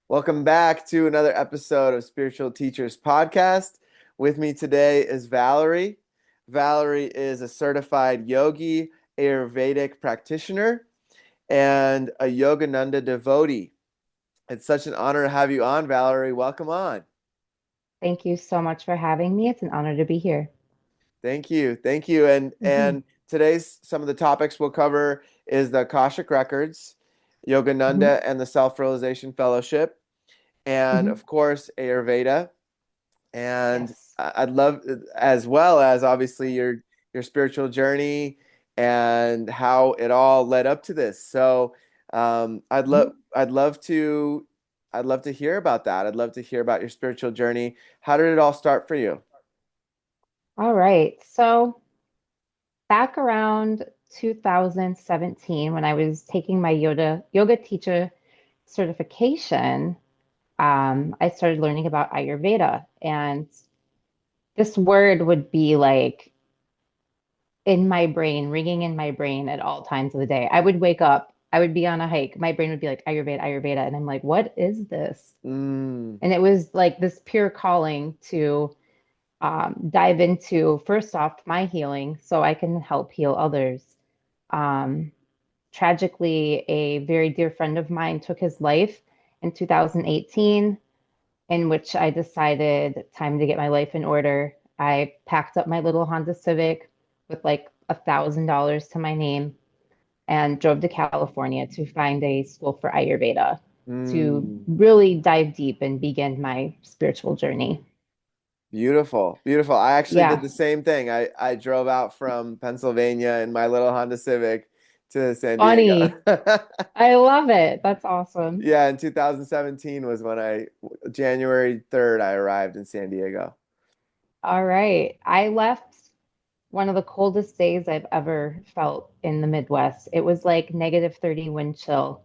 Welcome back to another episode of Spiritual Teachers Podcast. With me today is Valerie. Valerie is a certified yogi, Ayurvedic practitioner, and a Yogananda devotee. It's such an honor to have you on, Valerie. Welcome on. Thank you so much for having me. It's an honor to be here. Thank you. Thank you. And hmm and today's some of the topics we'll cover is the Akashic Records, hmm Yogananda and the Self-Realization Fellowship, and hmm of course Ayurveda. And Yes. I'd love, as well as obviously your spiritual journey and how it all led up to this. So I'd love Mhm. I'd love to I'd love to hear about that. I'd love to hear about your spiritual journey. How did it all start for you? All right. So back around 2017, when I was taking my yoga teacher certification, I started learning about Ayurveda, and this word would be like in my brain, ringing in my brain at all times of the day. I would wake up, I would be on a hike, my brain would be like Ayurveda, Ayurveda, and I'm like, what is this? Mm, And it was like this pure calling to dive into, first off, my healing so I can help heal others. Um, Tragically, a very dear friend of mine took his life in 2018, in which I decided time to get my life in order. I packed up my little Honda Civic with like $1,000 to my name and drove to California to find a school for Ayurveda to mm. really dive deep and begin my spiritual journey. Beautiful, beautiful. I actually did Yeah, the same thing. I drove out from Pennsylvania in my little Honda Civic to San Diego. funny. I love it. That's awesome. Yeah, in 2017 was when January 3rd, I arrived in San Diego. All right. I left one of the coldest days I've ever felt in the Midwest. It was like -30 wind chill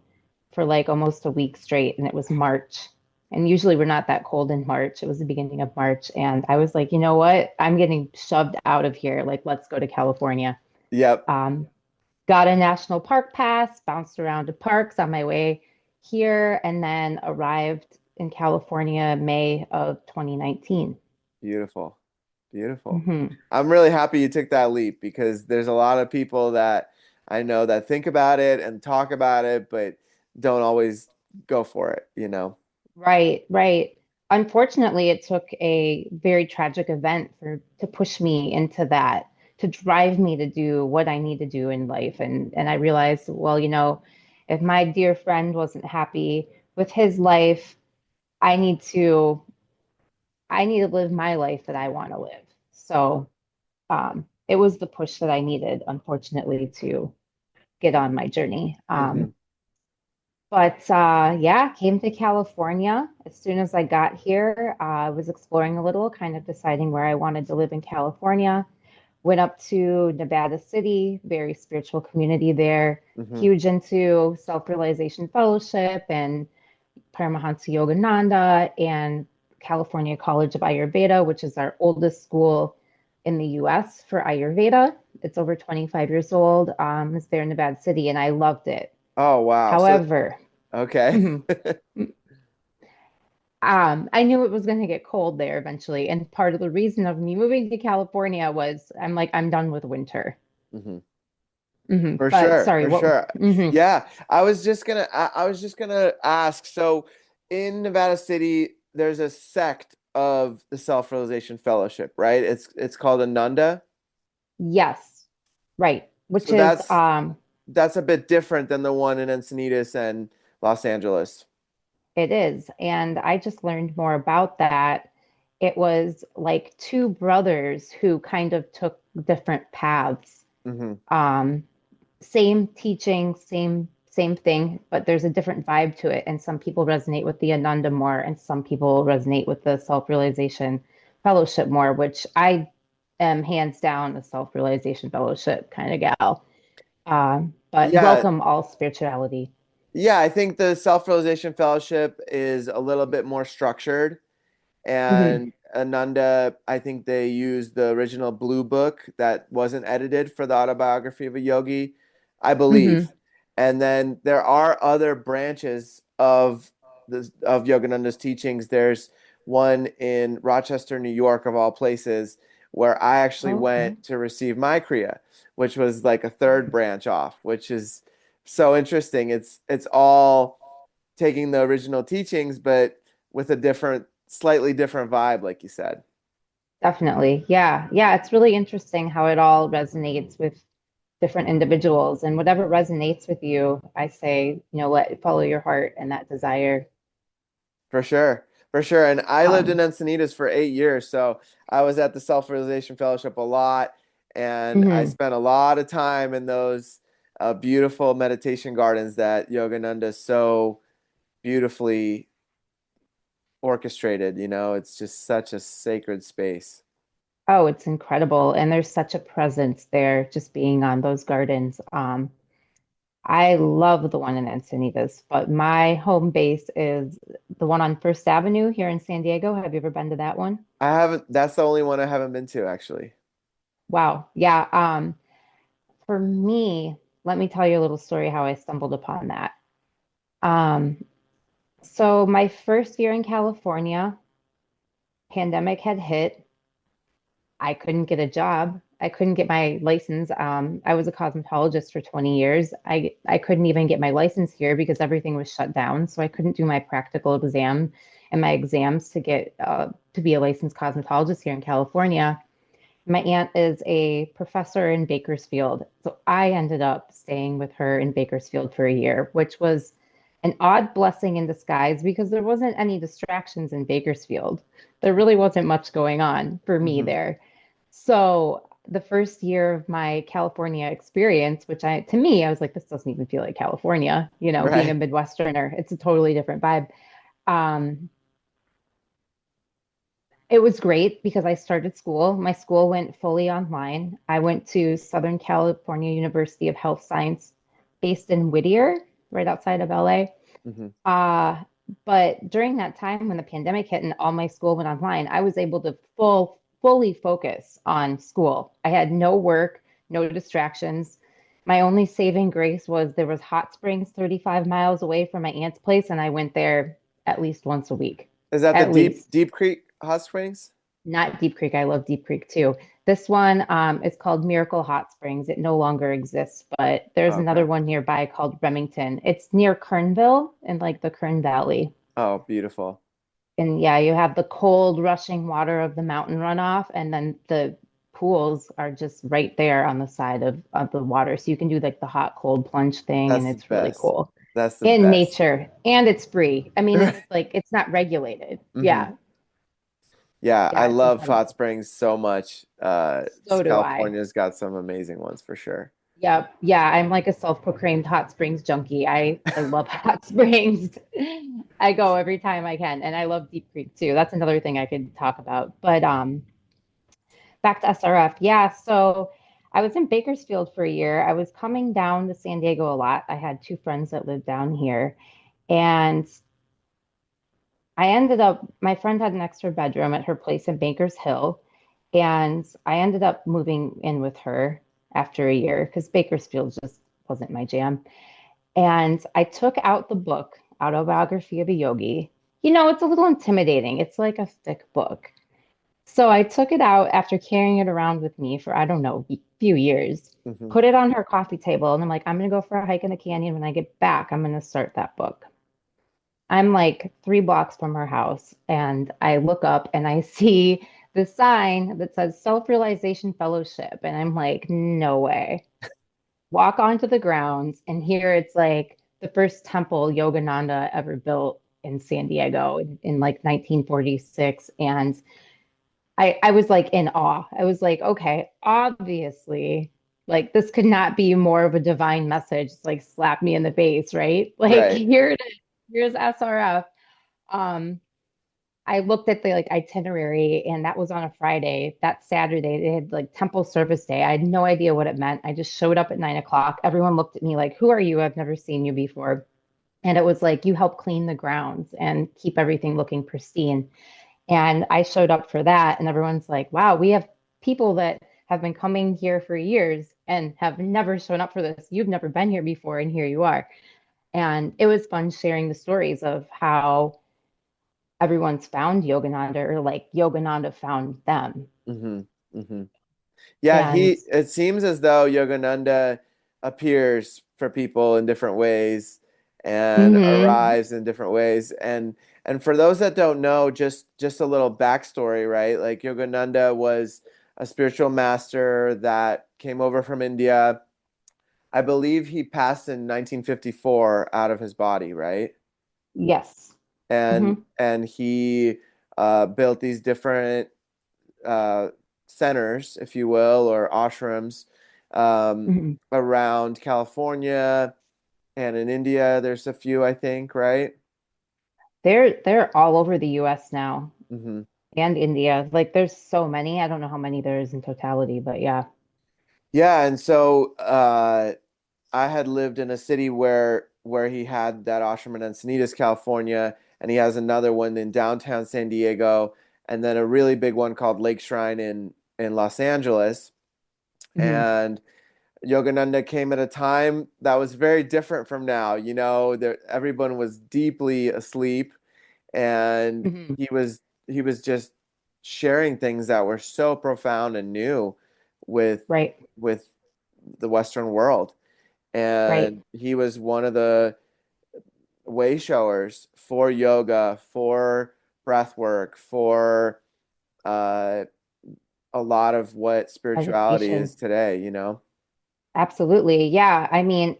for like almost a week straight, and it was March. And usually we're not that cold in March. It was the beginning of March. And I was like, you know what? I'm getting shoved out of here. Like, let's go to California. Yep. Um, got a national park pass, bounced around to parks on my way here, and then arrived in California May of 2019. Beautiful. Beautiful. hmm I'm really happy you took that leap because there's a lot of people that I know that think about it and talk about it, but don't always go for it, you know? Right, right. Unfortunately, it took a very tragic event for to push me into that, to drive me to do what I need to do in life. And I realized, well, if my dear friend wasn't happy with his life, I need to I need to live my life that I want to live. So it was the push that I needed, unfortunately, to get on my journey. Hmm. But yeah, came to California. As soon as I got here, I was exploring a little, kind of deciding where I wanted to live in California. Went up to Nevada City, very spiritual community there, Hmm. huge into self-realization fellowship and Paramahansa Yogananda and California College of Ayurveda, which is our oldest school in the US for Ayurveda. It's over 25 years old. It's there in Nevada City, and I loved it. Oh, wow. So, However, okay. mhm, I knew it was going to get cold there eventually. And part of the reason of me moving to California was I'm like, I'm done with winter. Hmm. For But sure, sorry, for what? sure. Yeah, I was just gonna ask. So in Nevada City, there's a sect of the Self-Realization Fellowship, right? It's called Ananda. Yes, right. Which So is, that's a bit different than the one in Encinitas and Los Angeles. it is. And I just learned more about that. It was like two brothers who kind of took different paths. Hmm. Um, Same teaching, same thing, but there's a different vibe to it. And some people resonate with the Ananda more, and some people resonate with the self-realization fellowship more, which I am hands down a self-realization fellowship kind of gal. But Yeah, welcome all spirituality. yeah. I think the Self-Realization Fellowship is a little bit more structured. hmm And Ananda, I think they used the original blue book that wasn't edited for the autobiography of a yogi, I hmm believe. And then there are other branches of of Yogananda's teachings. There's one in Rochester, New York, of all places, where I actually Okay. went to receive my Kriya, which was like a third branch off, which is so interesting. It's all taking the original teachings, but with a different, slightly different vibe, like you said. Definitely. Yeah. Yeah. It's really interesting how it all resonates with different individuals, and whatever resonates with you, I say, let follow your heart and that desire. For sure. For sure. And I lived in Um, Encinitas for 8 years. So I was at the Self Realization Fellowship a lot. And I mhm. spent a lot of time in those beautiful meditation gardens that Yogananda so beautifully orchestrated. It's just such a sacred space. Oh, it's incredible. And there's such a presence there just being on those gardens. I love the one in Encinitas, but my home base is the one on First Avenue here in San Diego. Have you ever been to that one? I haven't, that's the only one I haven't been to, actually. Wow. Yeah. For me, let me tell you a little story how I stumbled upon that. Um, so my first year in California, pandemic had hit. I couldn't get a job. I couldn't get my license. I was a cosmetologist for 20 years. I couldn't even get my license here because everything was shut down. So I couldn't do my practical exam and my exams to get to be a licensed cosmetologist here in California. My aunt is a professor in Bakersfield. So I ended up staying with her in Bakersfield for a year, which was an odd blessing in disguise because there wasn't any distractions in Bakersfield. There really wasn't much going on for me Hmm. there. So the first year of my California experience, to me, I was like, this doesn't even feel like California, being a Right. Midwesterner, it's a totally different vibe. Um, it was great because I started school. My school went fully online. I went to Southern California University of Health Science based in Whittier, right outside of LA. Hmm. Uh, but during that time when the pandemic hit and all my school went online, I was able to fully focus on school. I had no work, no distractions. My only saving grace was there was hot springs 35 miles away from my aunt's place, and I went there at least once a week. Is that the At least. Deep Creek Hot Springs? Not Deep Creek. I love Deep Creek too. This one is called Miracle Hot Springs. It no longer exists, but there's Okay. another one nearby called Remington. It's near Kernville in like the Kern Valley. Oh, beautiful. And yeah, you have the cold rushing water of the mountain runoff, and then the pools are just right there on the side of the water. So you can do like the hot cold plunge thing, and That's the it's really best. cool. That's the In best. nature, and it's free. I mean, it's like it's not regulated. Hmm. Yeah. Yeah, I Yeah, it's love Hot incredible. Springs so much. So do I. California's got some amazing ones for sure. Yep. Yeah, I'm like a self-proclaimed hot springs junkie. I love hot springs. I go every time I can, and I love Deep Creek too. That's another thing I could talk about. But back to SRF. Yeah, so I was in Bakersfield for a year. I was coming down to San Diego a lot. I had two friends that lived down here, and my friend had an extra bedroom at her place in Bankers Hill, and I ended up moving in with her after a year because Bakersfield just wasn't my jam. And I took out the book, Autobiography of a Yogi. It's a little intimidating. It's like a thick book. So I took it out after carrying it around with me for, I don't know, a few years, Hmm. put it on her coffee table, and I'm like, I'm going to go for a hike in the canyon. When I get back, I'm going to start that book. I'm like 3 blocks from her house, and I look up and I see the sign that says Self-Realization Fellowship. And I'm like, no way. Walk onto the grounds, and here it's like the first temple Yogananda ever built in San Diego in like 1946. And I was like in awe. I was like, okay, obviously, like this could not be more of a divine message. It's like slap me in the face, right? Like Right. here it is. Here's SRF. Um, I looked at the like itinerary, and that was on a Friday. That Saturday, they had like temple service day. I had no idea what it meant. I just showed up at 9 o'clock. Everyone looked at me like, who are you? I've never seen you before. And it was like, you help clean the grounds and keep everything looking pristine. And I showed up for that. And everyone's like, wow, we have people that have been coming here for years and have never shown up for this. You've never been here before, and here you are. And it was fun sharing the stories of how everyone's found Yogananda, or like Yogananda found them. Hmm. Hmm. Yeah, And it seems as though Yogananda appears for people in different ways and mhm, arrives in different ways. And for those that don't know, just a little backstory, right? Like Yogananda was a spiritual master that came over from India. I believe he passed in 1954 out of his body, right? yes. And Hmm. he built these different uh, centers, if you will, or ashrams um, Hmm. around California and in India. There's a few, I think, right? They're all over the US now, Hmm. and India. Like there's so many. I don't know how many there is in totality, but yeah. Yeah, and so I had lived in a city where he had that ashram in Encinitas, California, and he has another one in downtown San Diego, and then a really big one called Lake Shrine in Los Angeles. Hmm. And Yogananda came at a time that was very different from now. There everyone was deeply asleep, and Hmm. he was just sharing things that were so profound and new with Right, with the Western world. right. And he was one of the way showers for yoga, for breath work, for uh, a lot of what spirituality Meditation. is today. Absolutely. Yeah. I mean,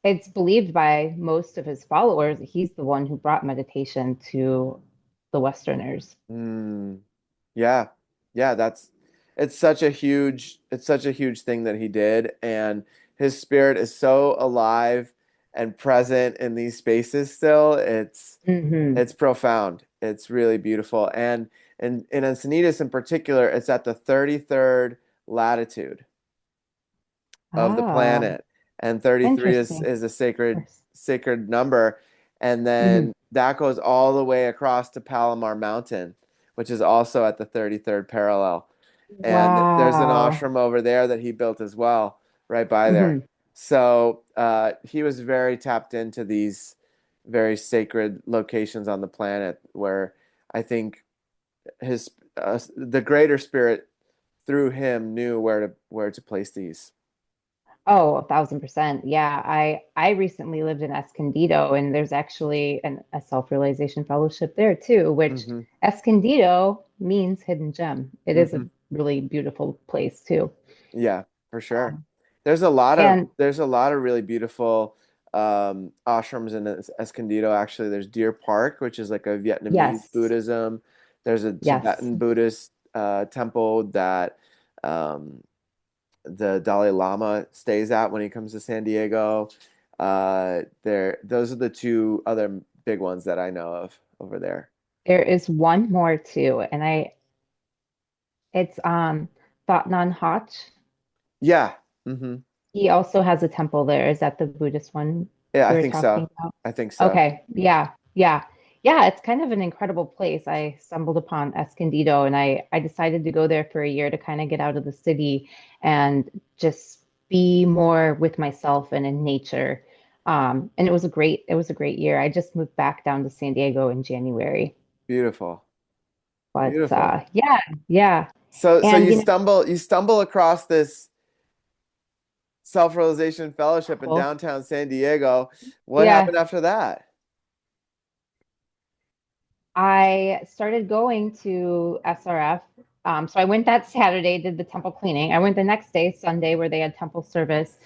it's believed by most of his followers that he's the one who brought meditation to the Westerners. Mm, yeah. Yeah, it's such a huge thing that he did, and his spirit is so alive and present in these spaces still. Hmm. It's profound. It's really beautiful. And in Encinitas in particular, it's at the 33rd latitude of the Oh, planet. And 33 interesting. is a sacred number. And Hmm. then that goes all the way across to Palomar Mountain, which is also at the 33rd parallel. And there's an Wow. ashram over there that he built as well, right by there. Hmm. So he was very tapped into these very sacred locations on the planet where I think his the greater spirit through him knew where to place these. Oh, 1,000%. Yeah. I recently lived in Escondido, and there's actually a self-realization fellowship there too, which Hmm. Escondido means hidden gem. It is a Hmm. really beautiful place too. Yeah, for sure. Um, and There's a lot of really beautiful ashrams in Escondido. Actually, there's Deer Park, which is like a Vietnamese yes, Buddhism. There's a yes. Tibetan Buddhist temple that um, the Dalai Lama stays at when he comes to San Diego. Those are the two other big ones that I know of over there. There is one more too, and it's Thought Nhan Hach. Yeah. Hmm. He also has a temple there. Is that the Buddhist one Yeah, I we were think so. talking about? I think so. Okay, yeah, yeah. Yeah, it's kind of an incredible place. I stumbled upon Escondido, and I decided to go there for a year to kind of get out of the city and just be more with myself and in nature. And it was a great year. I just moved back down to San Diego in January. Beautiful. But Beautiful. yeah, yeah. So And you stumble across this self-realization fellowship in cool. downtown San Diego. What Yeah. happened after that? I started going to SRF. So I went that Saturday, did the temple cleaning. I went the next day, Sunday, where they had temple service,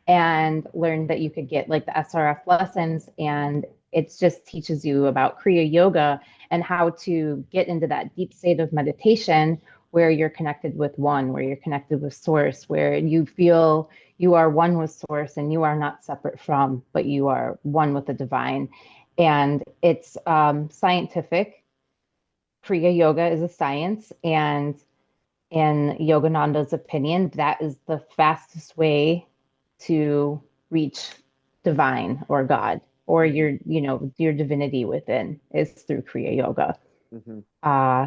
and learned that you could get like the SRF lessons. And it just teaches you about Kriya Yoga and how to get into that deep state of meditation where you're connected with one, where you're connected with source, where you feel you are one with source and you are not separate from, but you are one with the divine. And it's scientific. Kriya Yoga is a science, and in Yogananda's opinion, that is the fastest way to reach divine or God or Hmm. your divinity within is through Kriya Yoga. Hmm.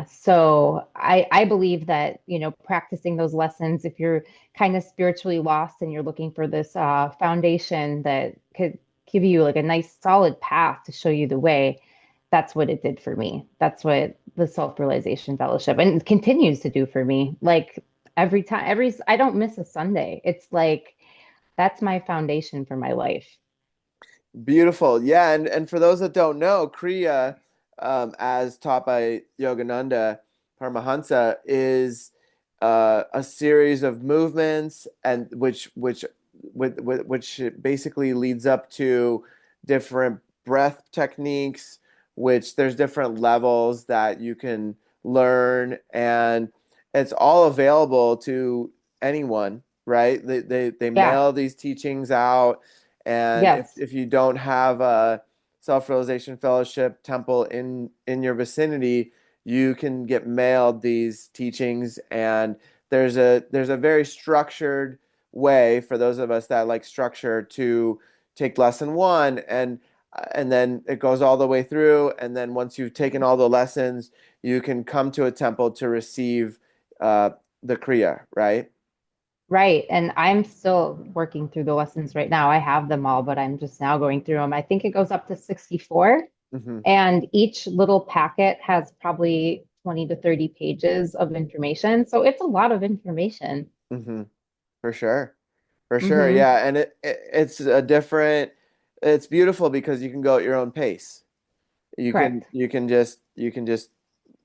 So I believe that, practicing those lessons, if you're kind of spiritually lost and you're looking for this foundation that could give you like a nice solid path to show you the way. That's what it did for me. That's what the self-realization fellowship and it continues to do for me. Like every time, I don't miss a Sunday. It's like that's my foundation for my life. Beautiful. Yeah, and for those that don't know, Kriya, as taught by Yogananda Paramahansa, is a series of movements and which basically leads up to different breath techniques, which there's different levels that you can learn, and it's all available to anyone, right? They Yeah. mail these teachings out, and Yes. if you don't have a self-realization fellowship temple in your vicinity, you can get mailed these teachings, and there's a very structured way for those of us that like structure to take lesson one, and then it goes all the way through, and then once you've taken all the lessons, you can come to a temple to receive uh, the kriya, right? Right. And I'm still working through the lessons right now. I have them all, but I'm just now going through them. I think it goes up to 64, Hmm. and each little packet has probably 20 to 30 pages of information. So it's a lot of information. Hmm. For sure. For sure, Hmm. yeah, and it's a different. It's beautiful because you can go at your own pace. Correct. You can just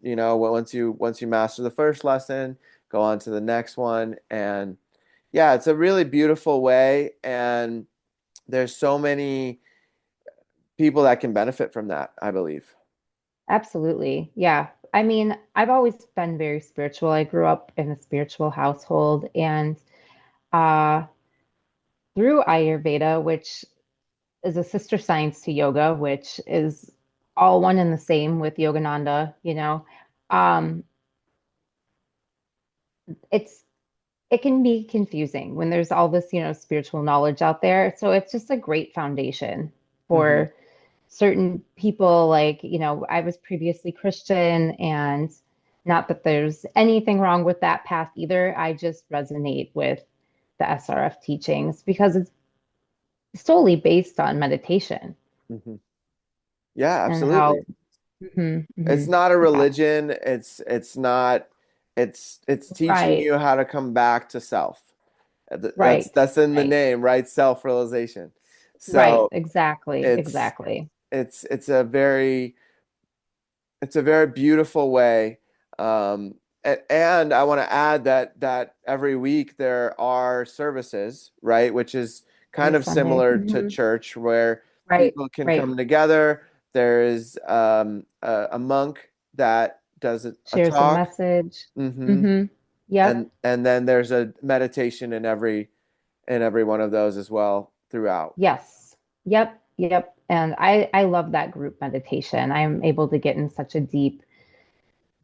once you master the first lesson, go on to the next one, and yeah, it's a really beautiful way, and there's so many people that can benefit from that, I believe. Absolutely. Yeah. I mean, I've always been very spiritual. I grew up in a spiritual household, and uh, through Ayurveda, which is a sister science to yoga, which is all one and the same with Yogananda, um, it's it can be confusing when there's all this, spiritual knowledge out there. So it's just a great foundation Hmm. for certain people. Like, I was previously Christian, and not that there's anything wrong with that path either. I just resonate with the SRF teachings because it's solely based on meditation Hmm. Yeah, and how. absolutely. Mhm, It's mhm. not a Yeah, religion. It's not. It's teaching right, you how to come back to self. That's right, that's in the right, name, right? Self-realization. right. So Exactly, it's exactly. it's it's a very it's a very beautiful way. And I want to add that every week there are services, right? Which is kind Every of Sunday. similar to Mhm. church where Right, people can right. come together. There is a monk that does a Shares a talk. message. Hmm. Hmm. Yep. And then there's a meditation in every one of those as well throughout. Yes. Yep. Yep. And I love that group meditation. I'm able to get in such a deep,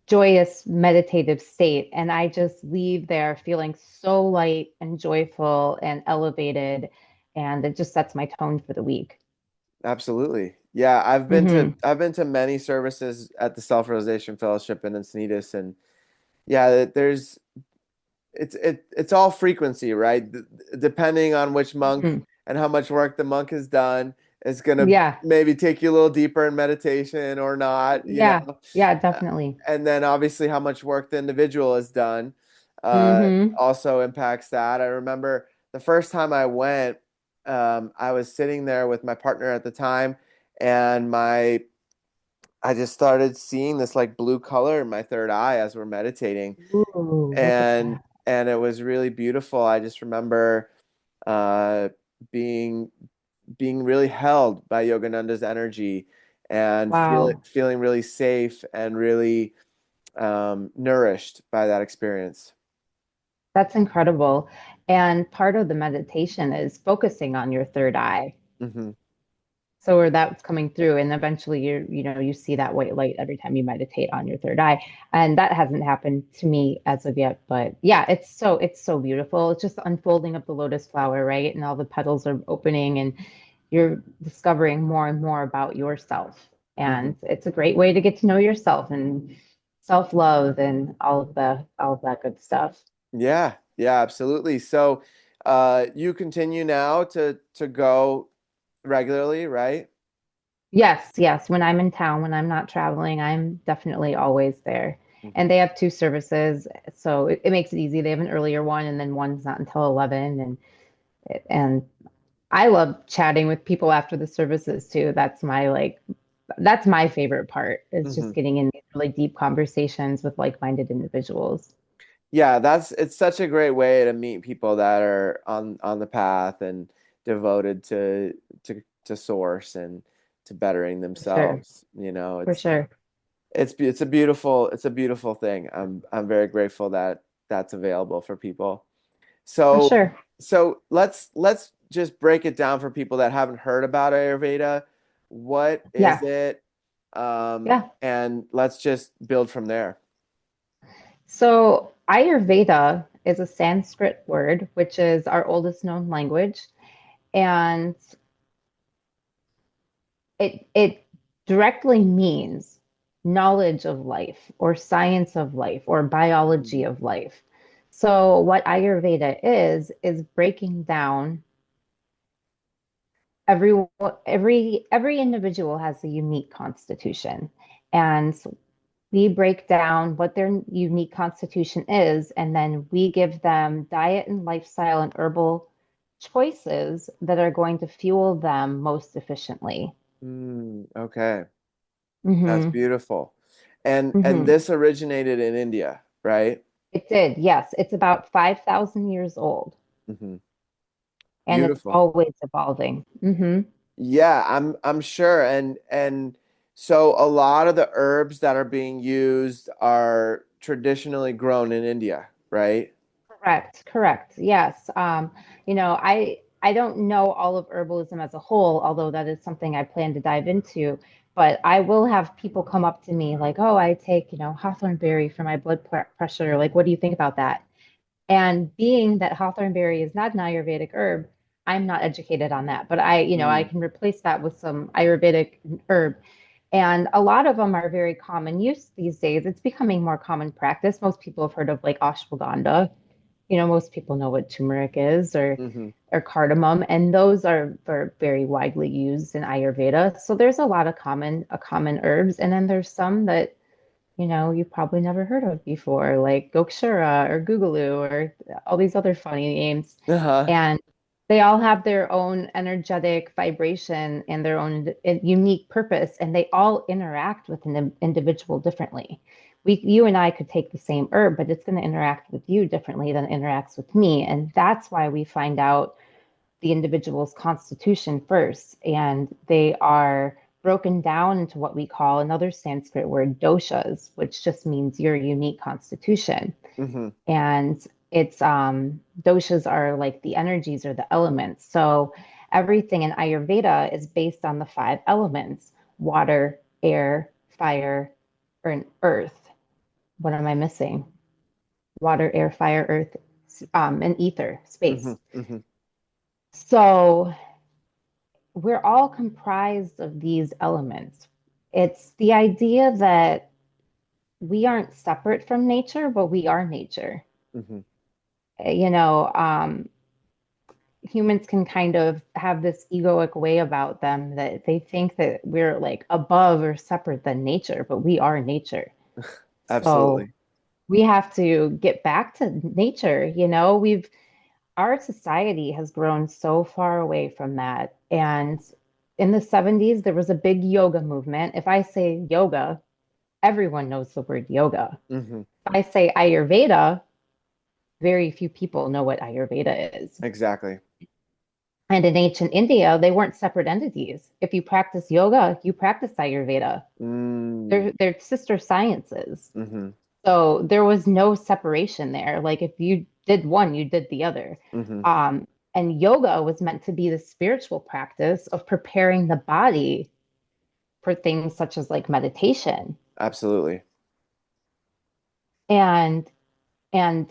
joyous, meditative state. And I just leave there feeling so light and joyful and elevated. And it just sets my tone for the week. Absolutely. Yeah, I've been to Hmm. I've been to many services at the Self-Realization Fellowship in Encinitas, and yeah, it's all frequency, right? Depending on which monk Hmm. and how much work the monk has done, it's gonna Yeah. maybe take you a little deeper in meditation or not, Yeah. Yeah, Uh, definitely. and then obviously how much work the individual has done Hmm. also impacts that. I remember the first time I went, I was sitting there with my partner at the time, and I just started seeing this like blue color in my third eye as we're meditating, Ooh, look at and that. and it was really beautiful. I just remember uh, being being really held by Yogananda's energy, and Wow. feeling really safe and really nourished by that experience. That's incredible. And part of the meditation is focusing on your third eye. Hmm. So where that's coming through, and eventually you see that white light every time you meditate on your third eye. And that hasn't happened to me as of yet, but yeah, it's so beautiful. It's just the unfolding of the lotus flower, right? And all the petals are opening, and you're discovering more and more about yourself. Hmm. And it's a great way to get to know yourself and self-love and all of that good stuff. Yeah, yeah, absolutely. So, you continue now to go regularly, right? Yes, yes. When I'm in town, when I'm not traveling, I'm definitely always there. Hmm. And they have two services, so it makes it easy. They have an earlier one, and then one's not until 11. And I love chatting with people after the services too. That's my favorite part is Hmm. just getting in these really deep conversations with like-minded individuals. Yeah, it's such a great way to meet people that are on the path and devoted to source and to bettering For sure. themselves. You know, For sure. it's a beautiful thing. I'm very grateful that that's available for people. For So sure. let's just break it down for people that haven't heard about Ayurveda. What is Yeah. it? Yeah. And let's just build from there. So Ayurveda is a Sanskrit word, which is our oldest known language. And it directly means knowledge of life or science of life or biology Mm, of life. So what Ayurveda is breaking down every every individual has a unique constitution. And we break down what their unique constitution is, and then we give them diet and lifestyle and herbal choices that are going to fuel them most efficiently. okay. That's Hmm. beautiful. And Hmm. this originated in India, right? It did, yes. It's about 5,000 years old, Hmm. and it's Beautiful. always evolving. Hmm. Yeah, I'm sure. And so a lot of the herbs that are being used are traditionally grown in India, right? Correct, correct. Yes. I don't know all of herbalism as a whole, although that is something I plan to dive into. But I will have people come up to me like, "Oh, I take, hawthorn berry for my pressure. Like, what do you think about that?" And being that hawthorn berry is not an Ayurvedic herb, I'm not educated on that. But I Mm, can replace that with some Ayurvedic herb. And a lot of them are very common use these days. It's becoming more common practice. Most people have heard of like ashwagandha. Most people know what turmeric is hmm. or cardamom, and those are very widely used in Ayurveda. So there's a lot of common herbs, and then there's some that you've probably never heard of before, like Gokshura or Googaloo or all these other funny names. Uh-huh. And they all have their own energetic vibration and their own unique purpose, and they all interact with an individual differently. You and I could take the same herb, but it's going to interact with you differently than it interacts with me. And that's why we find out the individual's constitution first, and they are broken down into what we call another Sanskrit word, doshas, which just means your unique constitution. Hmm. And it's doshas are like the energies or the elements. So everything in Ayurveda is based on the five elements: water, air, fire, or earth. What am I missing? Water, air, fire, earth, and ether, Hmm. space. Hmm. So we're all comprised of these elements. It's the idea that we aren't separate from nature, but we are nature. Hmm. You know, humans can kind of have this egoic way about them that they think that we're like above or separate than nature, but we are nature. So Absolutely. we have to get back to nature. Our society has grown so far away from that. And in the 70s, there was a big yoga movement. If I say yoga, everyone knows the word yoga. Hmm. If I say Ayurveda, very few people know what Ayurveda is. Exactly. And in ancient India, they weren't separate entities. If you practice yoga, you practice Ayurveda. Mm, They're sister sciences. hmm. So there was no separation there. Like if you did one, you did the other. Hmm. Um, and yoga was meant to be the spiritual practice of preparing the body for things such as like meditation. Absolutely. And and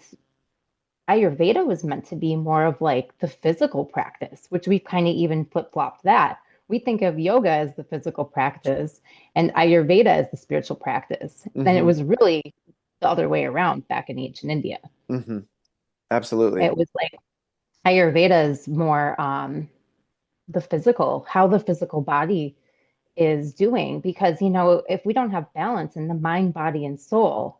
Ayurveda was meant to be more of like the physical practice, which we've kind of even flip-flopped that. We think of yoga as the physical practice and Ayurveda as the spiritual practice. And it Hmm. was really the other way around back in ancient India. Hmm. Absolutely. It was like Ayurveda is more the physical, how the physical body is doing. Because, if we don't have balance in the mind, body, and soul,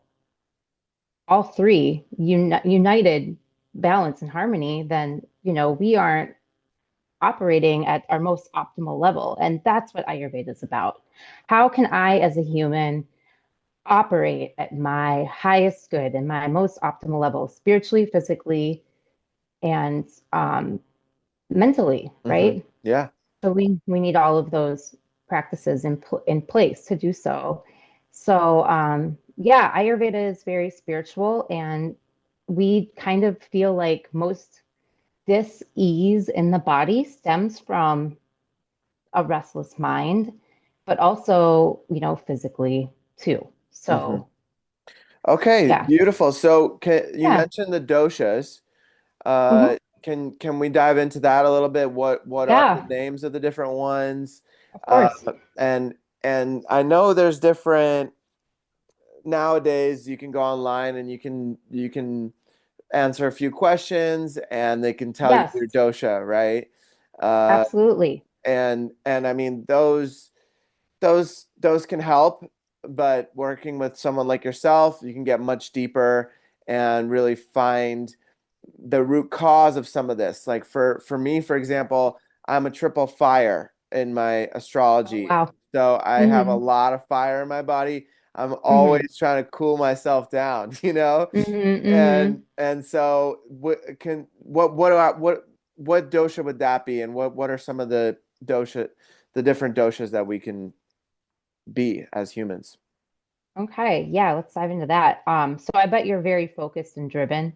all three united balance and harmony, then, we aren't operating at our most optimal level. And that's what Ayurveda is about. How can I, as a human, operate at my highest good and my most optimal level, spiritually, physically, and mentally, Hmm. right? Yeah. So we need all of those practices in place to do so. So yeah, Ayurveda is very spiritual, and we kind of feel like most dis-ease in the body stems from a restless mind, but also, physically too. Hmm. So Okay, yeah, beautiful. So you yeah, mentioned the doshas. hmm, Can we dive into that a little bit? What are the yeah, names of the different ones? of Uh, course. and I know there's different nowadays. You can go online and you can answer a few questions and they can tell you Yes, your dosha, right? Uh, absolutely. and I mean those can help, but working with someone like yourself, you can get much deeper and really find the root cause of some of this. Like for me, for example, I'm a triple fire in my Oh astrology. wow. So I have a Hmm. lot of fire in my body. I'm Hmm. always trying to cool myself down, you know? Hmm. Hmm. And so what dosha would that be, and what are some of the different doshas that we can be as humans? Okay, yeah, let's dive into that. So I bet you're very focused and driven.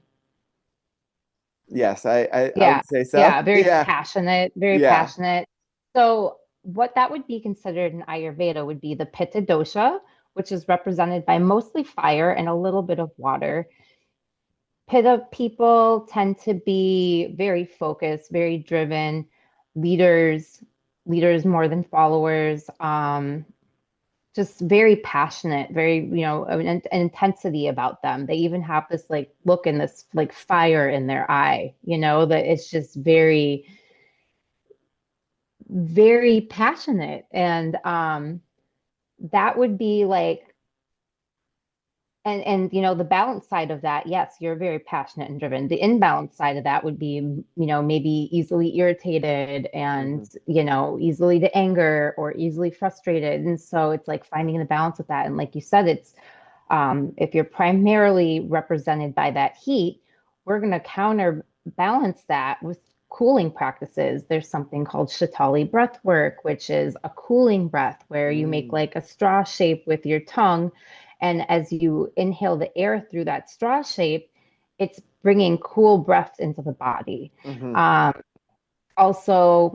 Yes, I Yeah, would say so. yeah, very Yeah. passionate, very Yeah. passionate. So what that would be considered in Ayurveda would be the Pitta dosha, which is represented by mostly fire and a little bit of water. Pitta people tend to be very focused, very driven, leaders, leaders more than followers. Just very passionate, very, an intensity about them. They even have this like look and this like fire in their eye, that it's just very, very passionate. And that would be like, and the balance side of that, yes, you're very passionate and driven. The imbalance side of that would be, maybe easily irritated and, Hmm. easily to anger or easily frustrated. And so it's like finding the balance with that. And like you said, it's if you're primarily represented by that heat, we're going to counterbalance that with cooling practices. There's something called Shatali breath work, which is a cooling breath where you make Mm. like a straw shape with your tongue. And as you inhale the air through that straw shape, it's bringing cool breaths into the body. Hmm. Um, Also,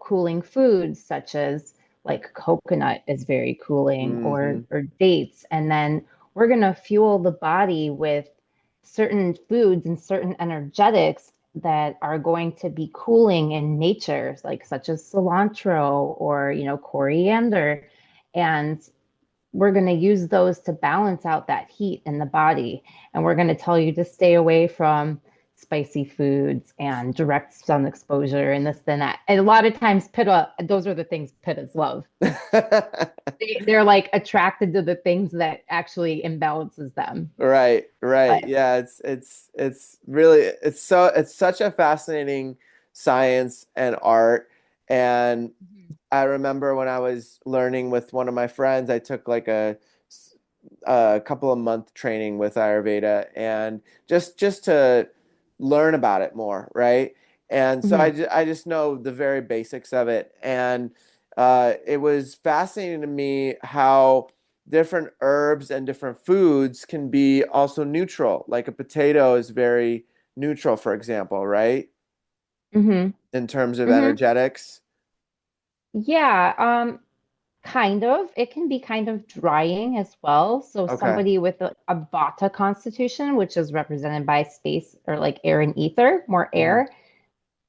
cooling foods such as like coconut is very cooling, or Hmm. dates. And then we're going to fuel the body with certain foods and certain energetics that are going to be cooling in nature, like such as cilantro or, coriander. And we're going to use those to balance out that heat in the body. And we're going to tell you to stay away from spicy foods and direct sun exposure and this and that. And a lot of times, pitta, those are the things pittas love. They're like attracted to the things that actually imbalances them. Right, right. But Yeah, it's really it's such a fascinating science and art. And Mhm. I remember when I was learning with one of my friends, I took like a couple of month training with Ayurveda and just to learn about it more, right? And so Mhm. I just know the very basics of it. And it was fascinating to me how different herbs and different foods can be also neutral. Like a potato is very neutral, for example, right? Mhm. In terms of Mhm. energetics. Yeah, kind of. It can be kind of drying as well. So Okay. somebody with a Vata constitution, which is represented by space or like air and ether, more Hmm. air,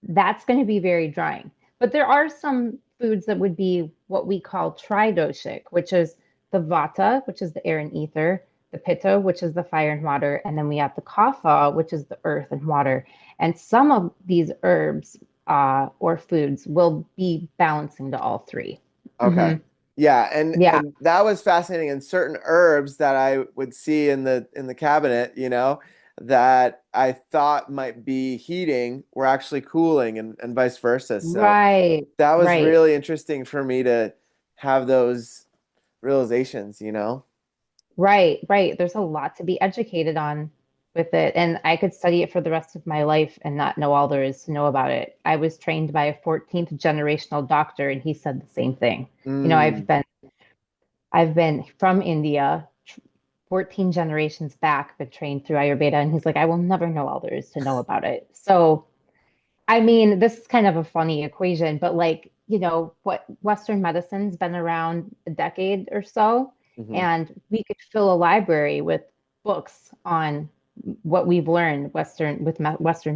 that's going to be very drying. But there are some foods that would be what we call tridoshic, which is the Vata, which is the air and ether, the Pitta, which is the fire and water, and then we have the Kapha, which is the earth and water. And some of these herbs or foods will be balancing to all three. Okay. Yeah, and Yeah, and that was fascinating. And certain herbs that I would see in the cabinet, that I thought might be heating were actually cooling and vice versa. So right, that was right. really interesting for me to have those realizations. Right, right. There's a lot to be educated on with it. And I could study it for the rest of my life and not know all there is to know about it. I was trained by a 14th generational doctor, and he said the same thing. You know, Mm, I've been from India, 14 generations back, been trained through Ayurveda, and he's like, I will never know all there is to know about it. So I mean, this is kind of a funny equation, but like, what Western medicine's been around a decade or so, hmm and we could fill a library with books on what we've learned Western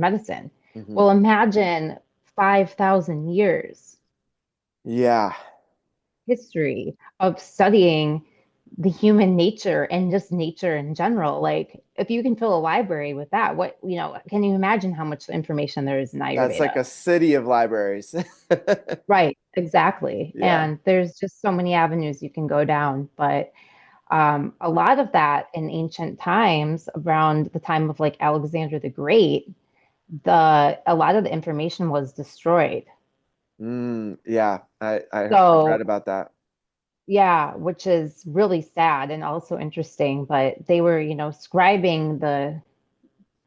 medicine. hmm Well, imagine 5,000 years Yeah, history of studying the human nature and just nature in general. Like, if you can fill a library with that, can you imagine how much information there is in that's like Ayurveda? a city of libraries. Right, exactly. Yeah. And there's just so many avenues you can go down. But a lot of that in ancient times, around the time of like Alexander the Great, a lot of the information was destroyed. Yeah, I read So about that. yeah, which is really sad and also interesting. But they were, scribing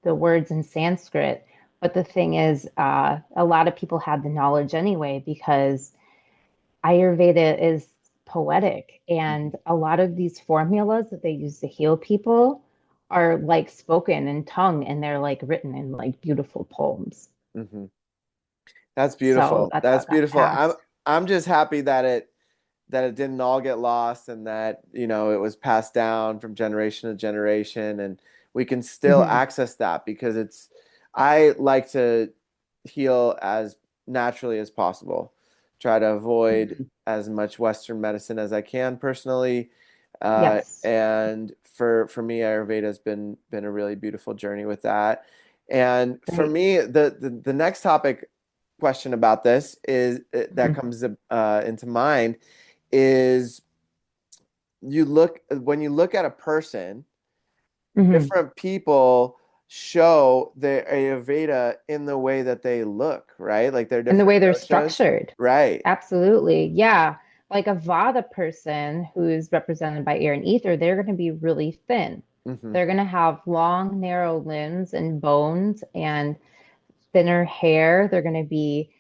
the words in Sanskrit. But the thing is, a lot of people had the knowledge anyway because Ayurveda is poetic, hmm and a lot of these formulas that they use to heal people are like spoken in tongue, and they're like written in like beautiful poems. hmm That's So beautiful. that's how That's it got beautiful. I'm passed. I'm just happy that it didn't all get lost and that, it was passed down from generation to generation and we can still Hmm. access that because I like to heal as naturally as possible. Try to avoid Hmm. as much Western medicine as I can personally. Yes. And for me, Ayurveda has been a really beautiful journey with that. And for Right. me, the next topic question about this is that Hmm. comes into mind is when you look at a person, Hmm. different people show their Ayurveda in the way that they look, right? Like they're And the different way they're doshas, structured. right? Absolutely. Yeah. Like a Vata person who's represented by air and ether, they're going to be really thin. hmm They're going to have long, narrow limbs and bones and thinner hair. They're going to be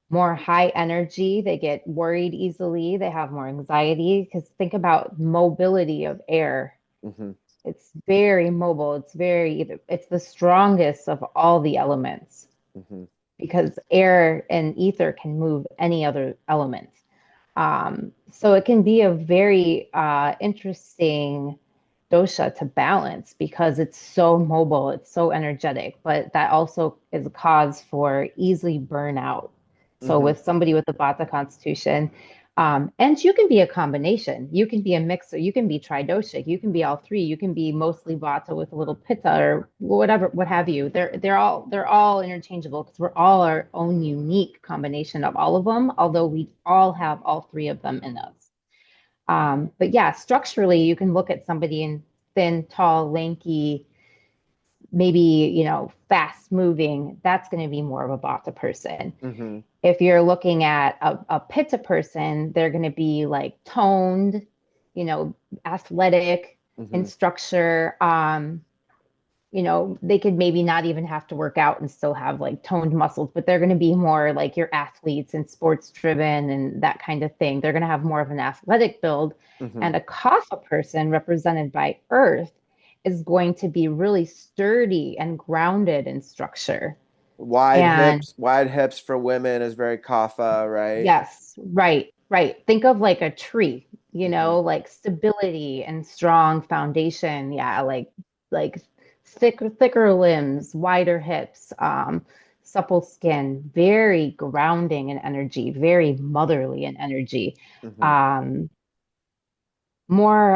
more high energy. They get worried easily. They have more anxiety because think about mobility of air. hmm It's very mobile. It's the strongest of all the elements hmm because air and ether can move any other element. So it can be a very interesting dosha to balance because it's so mobile, it's so energetic, but that also is a cause for easily burnout. So hmm with somebody with a Vata constitution, and you can be a combination. You can be a mixer. You can be tridoshic. You can be all three. You can be mostly Vata with a little Pitta or whatever, what have you. They're all interchangeable because we're all our own unique combination of all of them. Although we all have all three of them in us. But yeah, structurally, you can look at somebody in thin, tall, lanky, maybe, fast moving. That's going to be more of a Vata person. hmm If you're looking at a Pitta person, they're going to be like toned, you know, athletic in hmm structure. They could maybe not even have to work out and still have like toned muscles, but they're going to be more like your athletes and sports driven and that kind of thing. They're going to have more of an athletic build. hmm And a Kapha person represented by Earth is going to be really sturdy and grounded in structure. Wide And hips, wide hips for women is very kapha, right? yes, right, right. Think of like a tree, hmm like stability and strong foundation. Yeah, like thicker limbs, wider hips, supple skin, very grounding in energy, very motherly in energy. hmm Um, more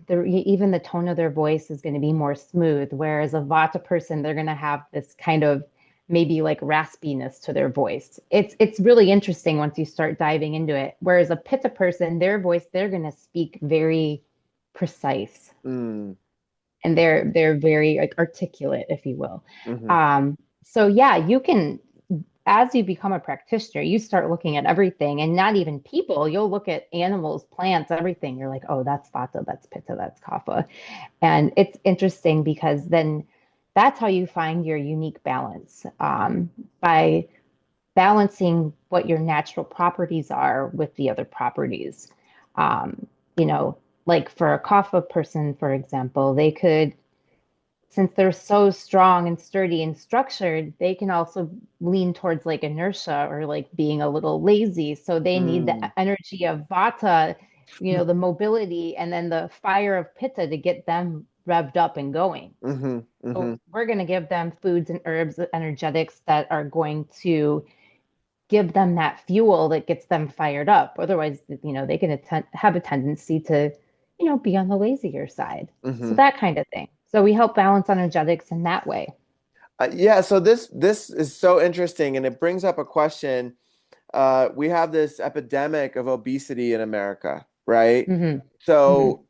even the tone of their voice is going to be more smooth, whereas a Vata person, they're going to have this kind of maybe like raspiness to their voice. It's really interesting once you start diving into it. Whereas a pitta person, their voice, they're going to speak very precise, Mm, and they're very like articulate, if you will. hmm So yeah, you can, as you become a practitioner, you start looking at everything, and not even people. You'll look at animals, plants, everything. You're like, oh, that's vata, that's pitta, that's kapha. And it's interesting because then that's how you find your unique balance, by balancing what your natural properties are with the other properties. Um, you know, like for a kapha person, for example, they could, since they're so strong and sturdy and structured, they can also lean towards like inertia or like being a little lazy. So they need the mm, energy of vata, the mobility, and then the fire of pitta to get them revved up and going. hmm So hmm we're going to give them foods and herbs, energetics that are going to give them that fuel that gets them fired up. Otherwise, they can have a tendency to, be on the lazier side. So hmm that kind of thing. So we help balance energetics in that way. Yeah, so this is so interesting, and it brings up a question. We have this epidemic of obesity in America, right? Hmm. Hmm. So,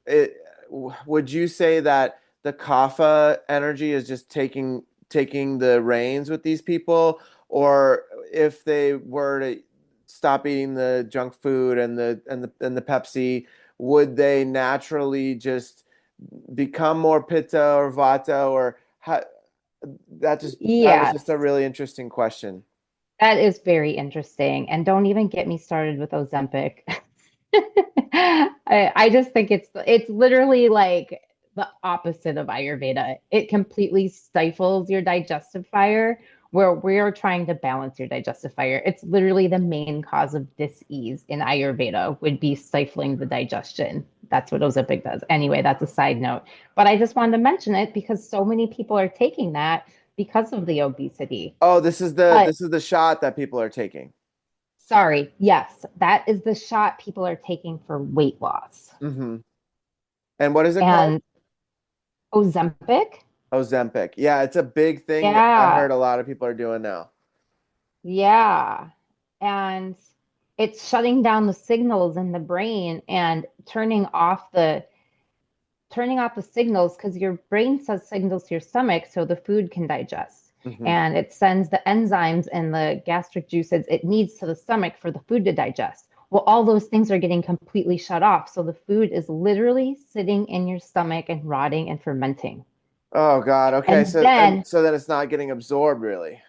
would you say that the kapha energy is just taking the reins with these people, or if they were to stop eating the junk food and the Pepsi, would they naturally just become more pitta or vata, or how, that was just Yes, a really interesting question. that is very interesting. And don't even get me started with Ozempic. I just think it's literally like the opposite of Ayurveda. It completely stifles your digestive fire, where we're trying to balance your digestive fire. It's literally the main cause of dis-ease in Ayurveda would be stifling the digestion. That's what Ozempic does. Anyway, that's a side note. But I just wanted to mention it because so many people are taking that because of the obesity. Oh, this is the But this is the shot that people are taking. sorry, yes, that is the shot people are taking for weight loss. Hmm And what is it called? And Ozempic, Ozempic. Yeah, it's a big thing that I yeah, heard a lot of people are doing now. yeah. And it's shutting down the signals in the brain and turning off the signals because your brain sends signals to your stomach so the food can digest. Hmm And it sends the enzymes and the gastric juices it needs to the stomach for the food to digest. Well, all those things are getting completely shut off. So the food is literally sitting in your stomach and rotting and fermenting. Oh God. Okay. And So and then, so then it's not getting absorbed really.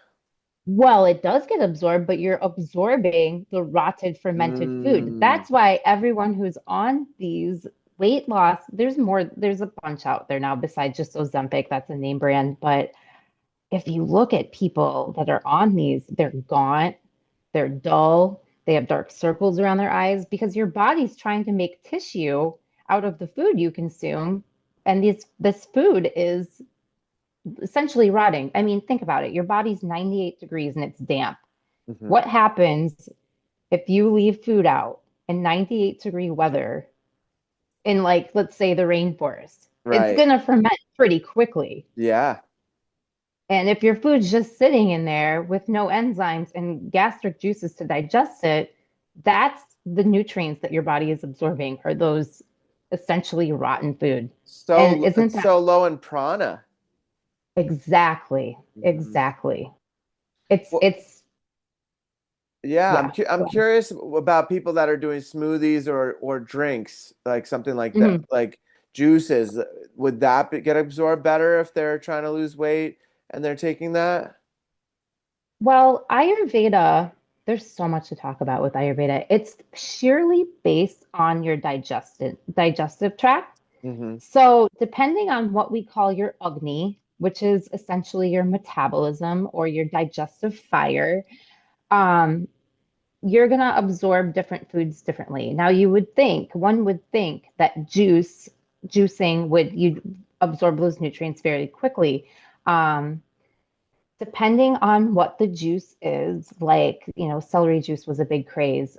well, it does get absorbed, but you're absorbing the rotted, fermented food. Mm, That's why everyone who's on these weight loss, there's a bunch out there now besides just Ozempic, that's a name brand. But if you look at people that are on these, they're gaunt, they're dull, they have dark circles around their eyes because your body's trying to make tissue out of the food you consume. And this food is essentially rotting. I mean, think about it. Your body's 98 degrees and it's damp. hmm What happens if you leave food out in 98-degree weather in, like, let's say the rainforest? It's Right. going to ferment pretty quickly. Yeah. And if your food's just sitting in there with no enzymes and gastric juices to digest it, that's the nutrients that your body is absorbing, are those essentially rotten food. And So isn't it's that so low in prana. exactly, Hmm exactly? It's Well, it's yeah, yeah. I'm Go ahead. curious about people that are doing smoothies or drinks, like something like that, Mhm. like juices. Would that get absorbed better if they're trying to lose weight and they're taking that? Well, Ayurveda, there's so much to talk about with Ayurveda. It's sheerly based on your digestive tract. Hmm So, depending on what we call your Agni, which is essentially your metabolism or your digestive fire, um, you're going to absorb different foods differently. Now, one would think that juicing you'd absorb those nutrients very quickly. Um, Depending on what the juice is, like, celery juice was a big craze.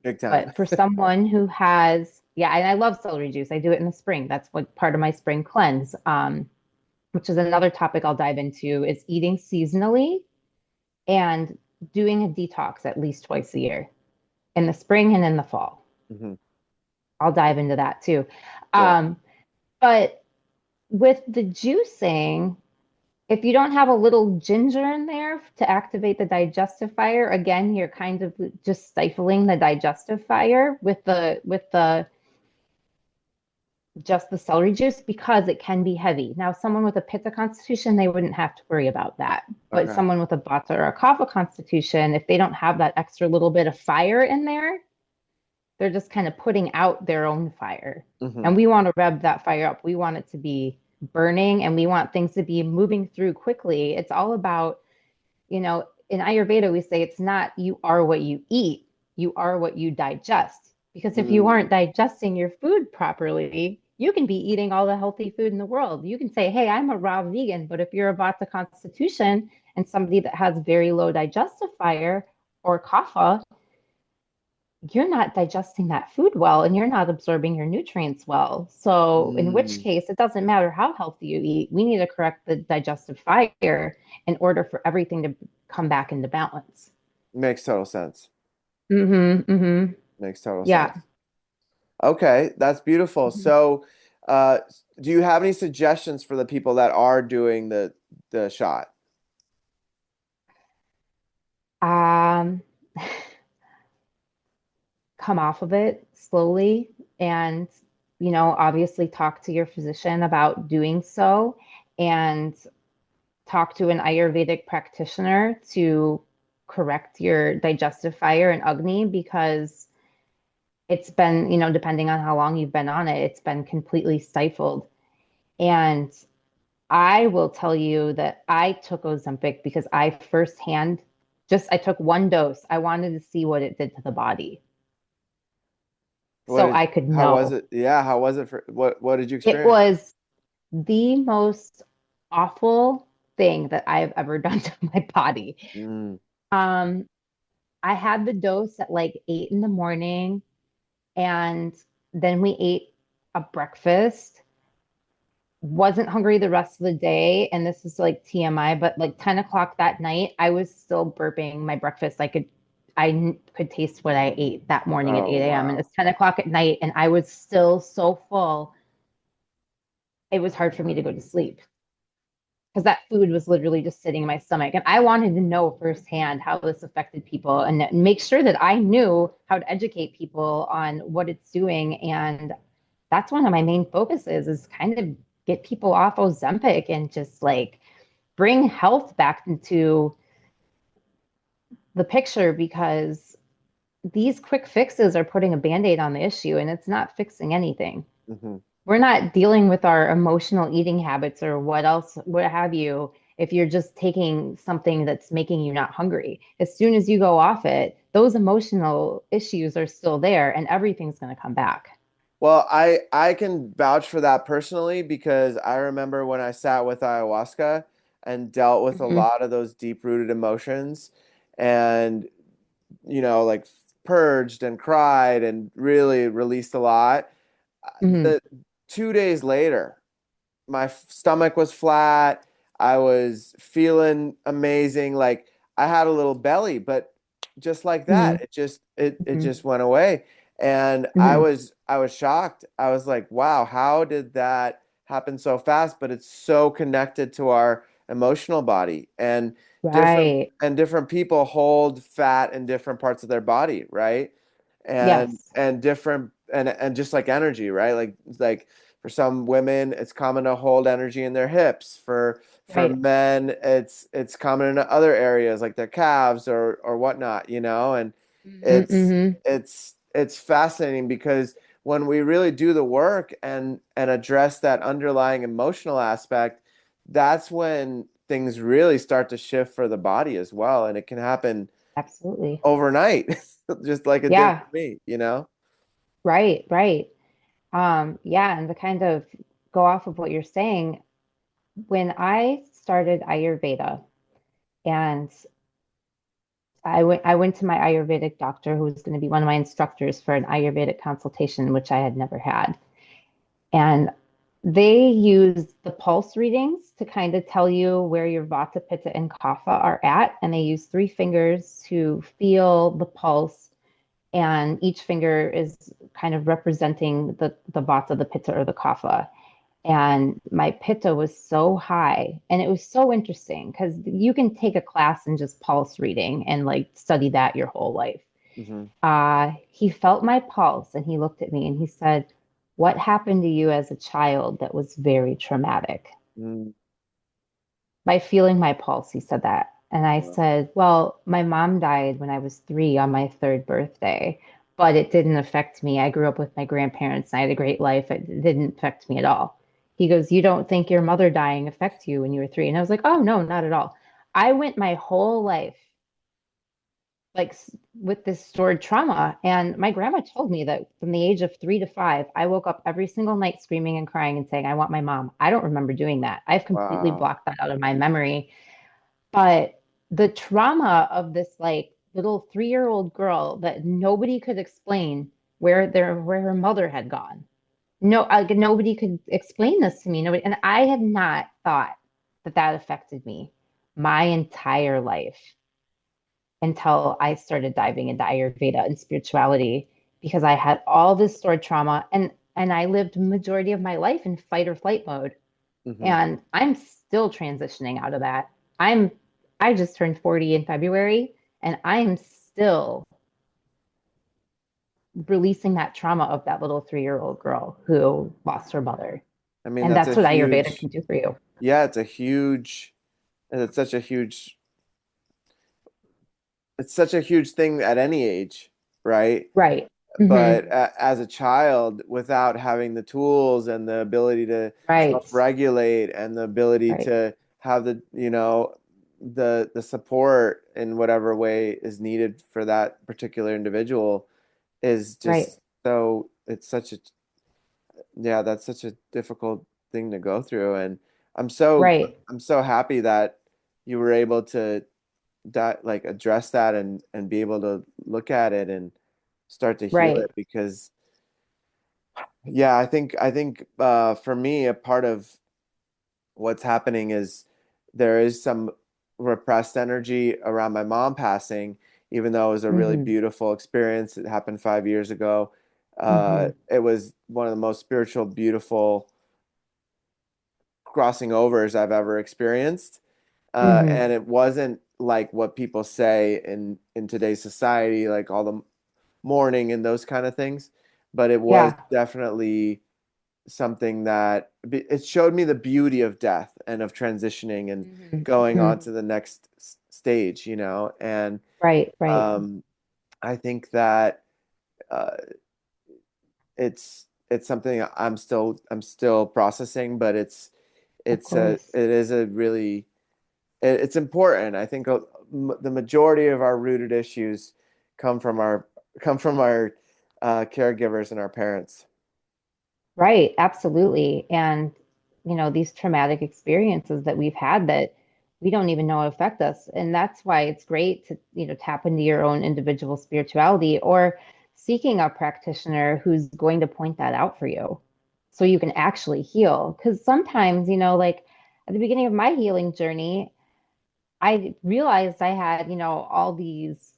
Big time. But for someone who has, yeah, and I love celery juice. I do it in the spring. That's what part of my spring cleanse, which is another topic I'll dive into, is eating seasonally. and doing a detox at least twice a year in the spring and in the fall. Hmm. I'll dive into that too. Yeah. Um, but with the juicing, if you don't have a little ginger in there to activate the digestive fire, again, you're kind of just stifling the digestive fire with the just the celery juice because it can be heavy. Now, someone with a pitta constitution, they wouldn't have to worry about that. But Okay. someone with a vata or a kapha constitution, if they don't have that extra little bit of fire in there, they're just kind of putting out their own fire. Hmm. And we want to rev that fire up. We want it to be burning and we want things to be moving through quickly. It's all about, in Ayurveda, we say it's not you are what you eat, you are what you digest. Because if you aren't Mm. digesting your food properly, you can be eating all the healthy food in the world. You can say, hey, I'm a raw vegan, but if you're a Vata constitution and somebody that has very low digestive fire or kapha, you're not digesting that food well and you're not absorbing your nutrients well. So, in which Mm. case, it doesn't matter how healthy you eat. We need to correct the digestive fire in order for everything to come back into balance. Makes total sense. Mm-hmm. Mm-hmm. Makes total Yeah. sense. Okay, that's beautiful. Mhm. So, uh, do you have any suggestions for the people that are doing the shot? Um, come off of it slowly and, obviously talk to your physician about doing so and talk to an Ayurvedic practitioner to correct your digestive fire and Agni because it's been, depending on how long you've been on it, it's been completely stifled. And I will tell you that I took Ozempic because I took one dose. I wanted to see what it did to the body so I could How was know. it? Yeah, how was it for what did you It experience? was the most awful thing that I've ever done to my body. Mm. Um, I had the dose at like 8 in the morning, and then we ate a breakfast. Wasn't hungry the rest of the day. And this is like TMI, but like 10 o'clock that night, I was still burping my breakfast. I could taste what I ate that morning at Oh 8 a.m. And wow. it's 10 o'clock at night, and I was still so full. It was hard for me to go to sleep because that food was literally just sitting in my stomach. And I wanted to know firsthand how this affected people and make sure that I knew how to educate people on what it's doing. And that's one of my main focuses is kind of get people off Ozempic and just like bring health back into the picture because these quick fixes are putting a band-aid on the issue and it's not fixing anything. Hmm. We're not dealing with our emotional eating habits or what else, what have you, if you're just taking something that's making you not hungry. As soon as you go off it, those emotional issues are still there and everything's going to come back. Well, I can vouch for that personally because I remember when I sat with ayahuasca and dealt with a Hmm. lot of those deep-rooted emotions and like purged and cried and really released a lot. Hmm. The 2 days later, my stomach was flat. I was feeling amazing. Like I had a little belly, but just like Hmm. that, it Hmm. just went away. And I Hmm. was I was shocked. I was like, wow, how did that happen so fast? But it's so connected to our emotional body different Right. different people hold fat in different parts of their body, right? Yes. And different and just like energy, right? Like for some women, it's common to hold energy in their hips. For Right. men, it's common in other areas like their calves or whatnot, and Hmm. it's Hmm. it's fascinating because when we really do the work and address that underlying emotional aspect, that's when things really start to shift for the body as well, and it can happen Absolutely. overnight, just like it did Yeah. for me. Right. Right. Yeah. And to kind of go off of what you're saying, when I started Ayurveda and I went to my Ayurvedic doctor who was going to be one of my instructors for an Ayurvedic consultation, which I had never had. And They use the pulse readings to kind of tell you where your Vata, Pitta, and Kapha are at. And they use three fingers to feel the pulse. And each finger is kind of representing the Vata, the Pitta, or the Kapha. And my Pitta was so high. And it was so interesting because you can take a class in just pulse reading and like study that your whole life. Hmm. He felt my pulse and he looked at me and he said, "What happened to you as a child that was very traumatic?" Mm. By feeling my pulse, he said that. And I Wow. said, "Well, my mom died when I was 3 on my third birthday, but it didn't affect me. I grew up with my grandparents and I had a great life. It didn't affect me at all." He goes, "You don't think your mother dying affected you when you were 3?" And I was like, "Oh, no, not at all." I went my whole life like with this stored trauma. And my grandma told me that from the age of 3 to 5, I woke up every single night screaming and crying and saying, "I want my mom." I don't remember doing that. I've completely Wow. blocked that out of my memory. But the trauma of this like little 3-year-old girl that nobody could explain where her mother had gone. No, nobody could explain this to me. Nobody, and I had not thought that that affected me my entire life until I started diving into Ayurveda and spirituality because I had all this stored trauma and I lived majority of my life in fight or flight mode. Hmm. And I'm still transitioning out of that. I'm I just turned 40 in February and I'm still releasing that trauma of that little 3-year-old girl who lost her mother. I mean, And that's a that's what Ayurveda huge, can do for you. yeah, it's such a huge, it's such a huge thing at any age, right? Right. But Hmm. as a child, without having the tools and the ability to Right. self-regulate and the ability Right. to have the support in whatever way is needed for that particular individual is Right. just so it's such a yeah, that's such a difficult thing to go through. And Right. I'm so happy that you were able to like address that and be able to look at it and start to heal Right. it because yeah, I think for me a part of what's happening is there is some repressed energy around my mom passing, even though it was a really Hmm. beautiful experience. It happened 5 years ago. Hmm. It was one of the most spiritual, beautiful crossing overs I've ever experienced. Hmm. And it wasn't like what people say in today's society, like all the mourning and those kind of things, but it was Yeah. definitely something that it showed me the beauty of death and of transitioning and Hmm. going on Hmm. to the next stage, and Right. Right. um, I think that uh, it's something I'm still processing, but Of course. it is a really it's important. I think the majority of our rooted issues come from our come from our caregivers and our parents. Right, absolutely. And, these traumatic experiences that we've had that we don't even know affect us. And that's why it's great to, tap into your own individual spirituality or seeking a practitioner who's going to point that out for you so you can actually heal. Because sometimes, like at the beginning of my healing journey, I realized I had, all these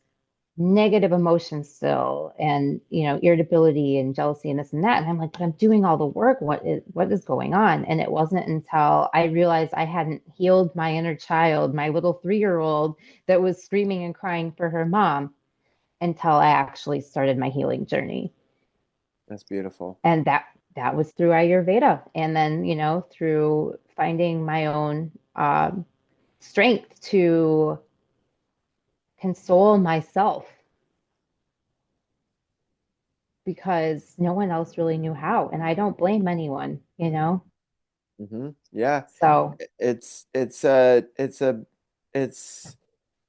negative emotions still and irritability and jealousy and this and that, and I'm like, but I'm doing all the work. What is going on? And it wasn't until I realized I hadn't healed my inner child, my little 3-year-old that was screaming and crying for her mom, until I actually started my healing journey. That's beautiful. And that was through Ayurveda, and then through finding my own strength to console myself because no one else really knew how. And I don't blame anyone. Yeah, So, it's an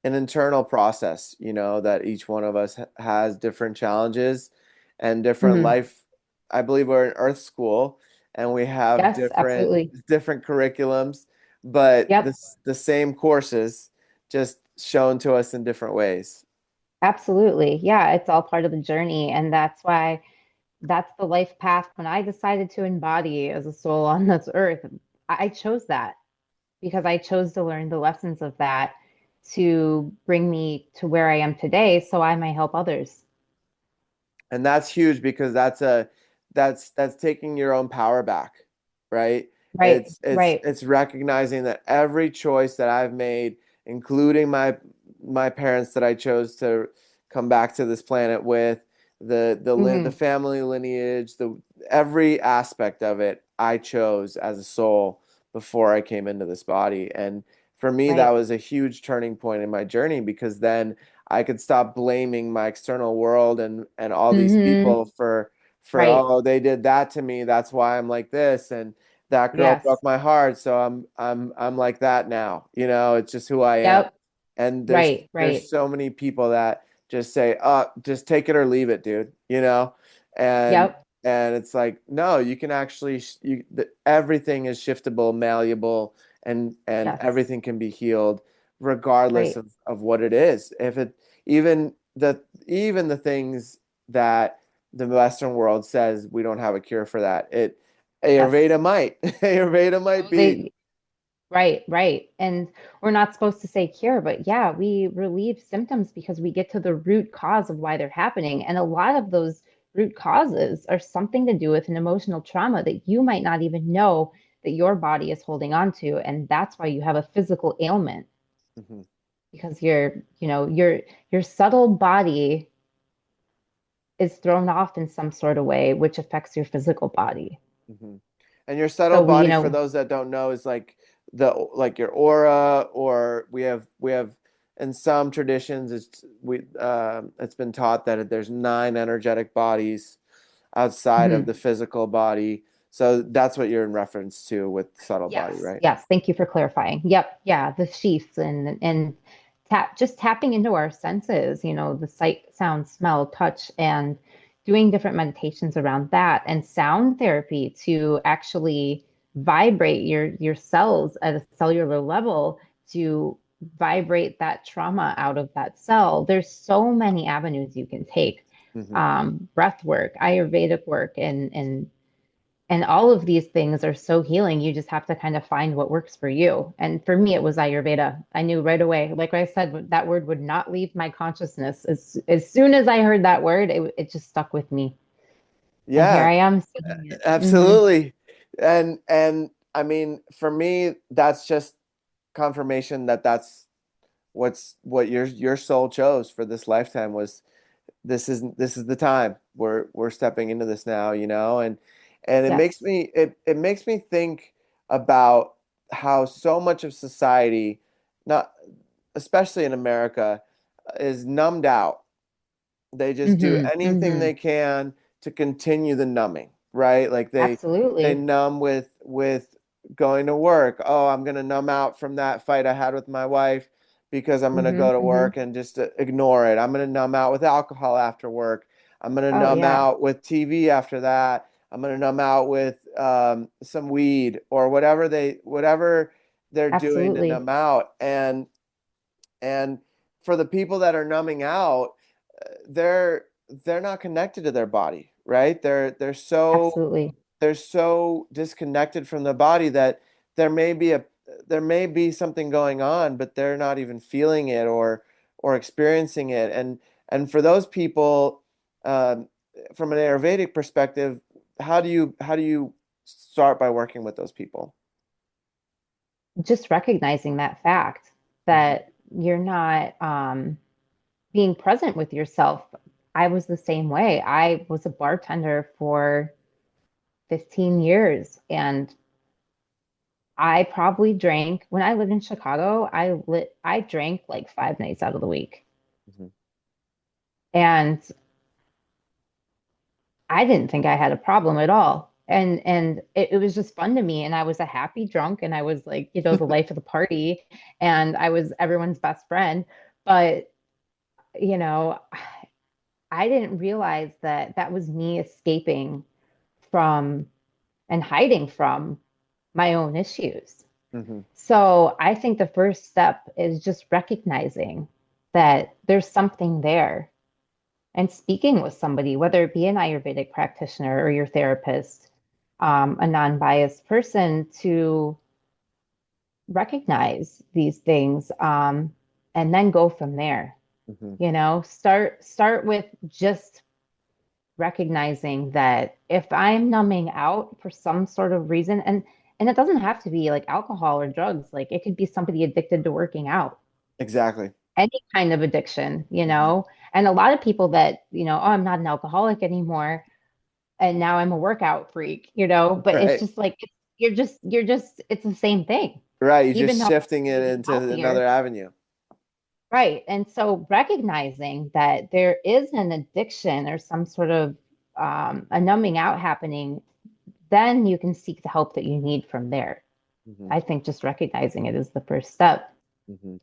internal process, that each one of us has different challenges and different mhm. life. I believe we're in Earth School and we have Yes, absolutely. different curriculums, but Yep, the same courses just shown to us in different ways. absolutely. Yeah, it's all part of the journey. And that's why, that's the life path. When I decided to embody as a soul on this earth, I chose that because I chose to learn the lessons of that to bring me to where I am today so I may help others. And that's huge because that's taking your own power back, right? Right, right. It's recognizing that every choice that I've made, including my parents that I chose to come back to this planet with, the Hmm. family lineage, the every aspect of it, I chose as a soul before I came into this body. And for me, that Right. was a huge turning point in my journey because then I could stop blaming my external world and all these Hmm. people for Right. oh they did that to me, that's why I'm like this, and that girl broke Yes. my heart, so I'm like that now. It's just who I am. Yep. And Right. there's Right. so many people that just say, just take it or leave it, dude. And Yep. and it's like, no, you can actually everything is shiftable, malleable, and Yes. everything can be healed regardless Right. of what it is. If it even the things that the Western world says we don't have a cure for that. Yes. Ayurveda might. Ayurveda might Oh, be. right, right. And we're not supposed to say cure, but yeah, we relieve symptoms because we get to the root cause of why they're happening. And a lot of those root causes are something to do with an emotional trauma that you might not even know that your body is holding on to. And that's why you have a physical ailment Mhm, because your subtle body is thrown off in some sort of way, which affects your physical body. mhm. And your subtle So we, body, for those that don't know, is like your aura, or we have in some traditions it's been taught that there's nine energetic bodies outside of Mhm. the physical body. So that's what you're in reference to with subtle body, Yes, right? yes. Thank you for clarifying. Yep, yeah, the sheaths and just tapping into our senses, the sight, sound, smell, touch, and doing different meditations around that and sound therapy to actually vibrate your cells at a cellular level to vibrate that trauma out of that cell. There's so many avenues you can take. Hmm. Breath work, Ayurvedic work, and all of these things are so healing. You just have to kind of find what works for you. And for me, it was Ayurveda. I knew right away. Like I said, that word would not leave my consciousness. As soon as I heard that word, it just stuck with me. And here Yeah, I am studying it. Hmm. absolutely. And I mean, for me, that's just confirmation that that's what your soul chose for this lifetime was this is the time we're stepping into this now, and Yes. it makes me think about how so much of society, not especially in America, is numbed out. They just do Hmm. anything Hmm. they can to continue the numbing, right? Like they Absolutely. numb with going to work. Oh, I'm gonna numb out from that fight I had with my wife because I'm gonna Hmm. go to Hmm. work and just ignore it. I'm gonna numb out with alcohol after work. I'm gonna Oh, numb yeah. out with TV after that. I'm gonna numb out with some weed or whatever they're doing to Absolutely. numb out. And for the people that are numbing out, they're they're not connected to their body, right? Absolutely. They're so disconnected from the body that there may be a there may be something going on, but they're not even feeling it or experiencing it. And for those people, um, from an Ayurvedic perspective, how do you start by working with those people? Just recognizing that fact Hmm. that you're not being present with yourself. I was the same way. I was a bartender for 15 years and I probably drank when I lived in Chicago, I drank like 5 nights out of the week. Hmm. And I didn't think I had a problem at all. And it was just fun to me. And I was a happy drunk and I was like, the life of the party and I was everyone's best friend. But, you know, I didn't realize that that was me escaping from and hiding from my own issues. Hmm. So I think the first step is just recognizing that there's something there and speaking with somebody, whether it be an Ayurvedic practitioner or your therapist, a non-biased person, to recognize these things, and then go from there. Hmm. Start with just recognizing that if I'm numbing out for some sort of reason, and it doesn't have to be like alcohol or drugs, like it could be somebody addicted to working out, Exactly. any kind of addiction, Hmm. and a lot of people that, oh, I'm not an alcoholic anymore, and now I'm a workout freak, but it's Right. just like you're just it's the same thing, Right. You're even just though shifting it's it gonna be into healthier. another avenue. Right. And so recognizing that there is an addiction or some sort of a numbing out happening, then you can seek the help that you need from there. Hmm. I think just recognizing it is the first step. Hmm.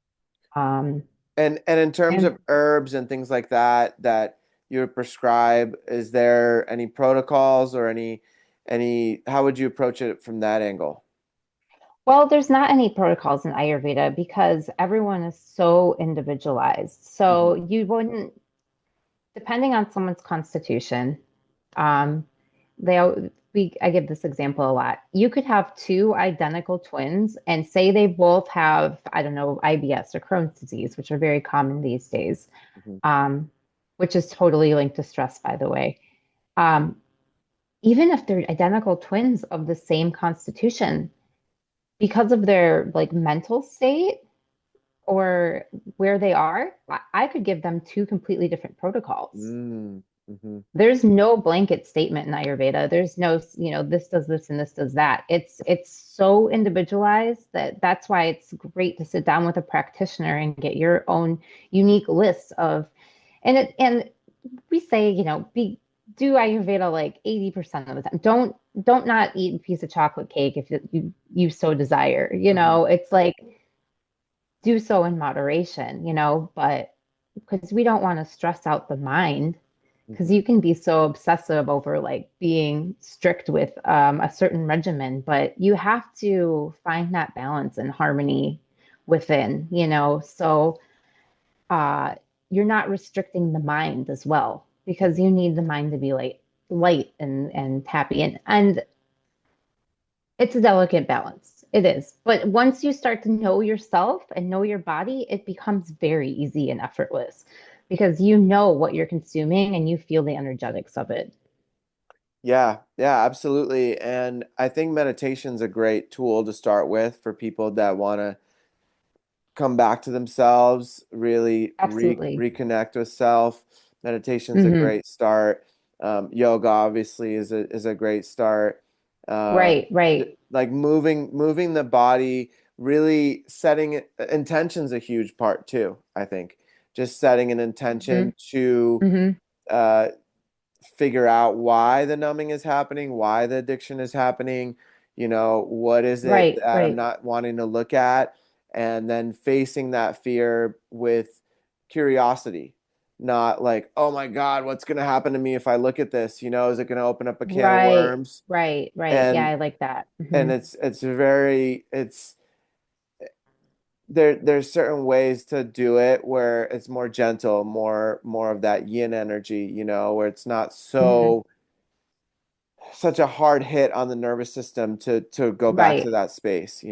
Um, And in terms and of herbs and things like that you would prescribe, is there any protocols or any how would you approach it from that angle? well, there's not any protocols in Ayurveda because everyone is so individualized. So Hmm. you wouldn't, depending on someone's constitution, um, I give this example a lot. You could have two identical twins and say they both have, I don't know, IBS or Crohn's disease, which are very common these days, Hmm. um, which is totally linked to stress, by the way. Um, Even if they're identical twins of the same constitution, because of their like mental state or where they are, I could give them two completely different protocols. Mm. Hmm. There's no blanket statement in Ayurveda. There's no, this does this and this does that. It's so individualized that that's why it's great to sit down with a practitioner and get your own unique list of, and we say, be do Ayurveda like 80% of the time. Don't not eat a piece of chocolate cake if you so desire. Hmm. It's like do so in moderation, but because we don't want to stress out the mind, because Hmm. you can be so obsessive over like being strict with a certain regimen, but you have to find that balance and harmony within, so uh, you're not restricting the mind as well because you need the mind to be like light and happy, and it's a delicate balance. It is. But once you start to know yourself and know your body, it becomes very easy and effortless because you know what you're consuming and you feel the energetics of it. Yeah, yeah, absolutely. And I think meditation's a great tool to start with for people that want to come back to themselves, really Absolutely. reconnect with self. Meditation's a Hmm. great start. Yoga obviously is a great start. Right, right. Like moving the body, really intention's a huge part too, I think. Just setting an Hmm. intention to Hmm. uh, figure out why the numbing is happening, why the addiction is happening, what is it Right, that I'm right, not wanting to look at, and then facing that fear with curiosity, not like, oh my God, what's going to happen to me if I look at this? Is it going to open up a can of right, worms? right, right. Yeah, And I like that. and Hmm. it's there's certain ways to do it where it's more gentle, more of that yin energy, where it's not Hmm. such a hard hit on the nervous system to go back to Right. that space.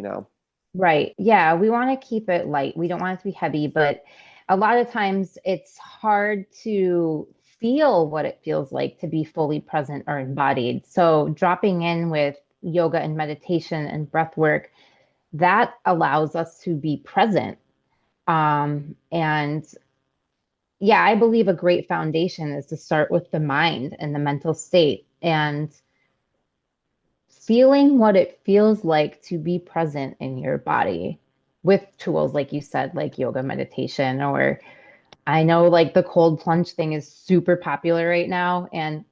Right. Yeah, we want to keep it light. We don't want it to be heavy, but a lot of times it's hard to feel what it feels like to be fully present or embodied. So dropping in with yoga and meditation and breath work, that allows us to be present. And yeah, I believe a great foundation is to start with the mind and the mental state and feeling what it feels like to be present in your body with tools like you said, like yoga, meditation, or I know like the cold plunge thing is super popular right now, and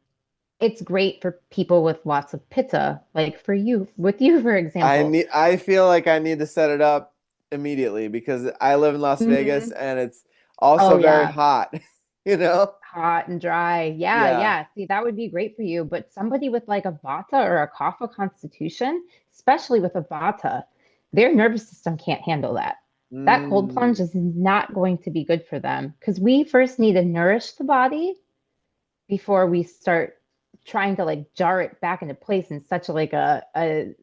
it's great for people with lots of pitta, like with you, for example. I feel like I need to set it up immediately because I live in Las Vegas Hmm. and it's Oh also very yeah, hot, you know? hot and dry. Yeah, Yeah. yeah. See, that would be great for you. But somebody with like a vata or a kapha constitution, especially with a vata, their nervous system can't handle that. That cold plunge Mm, is not going to be good for them because we first need to nourish the body. before we start trying to like jar it back into place in such like a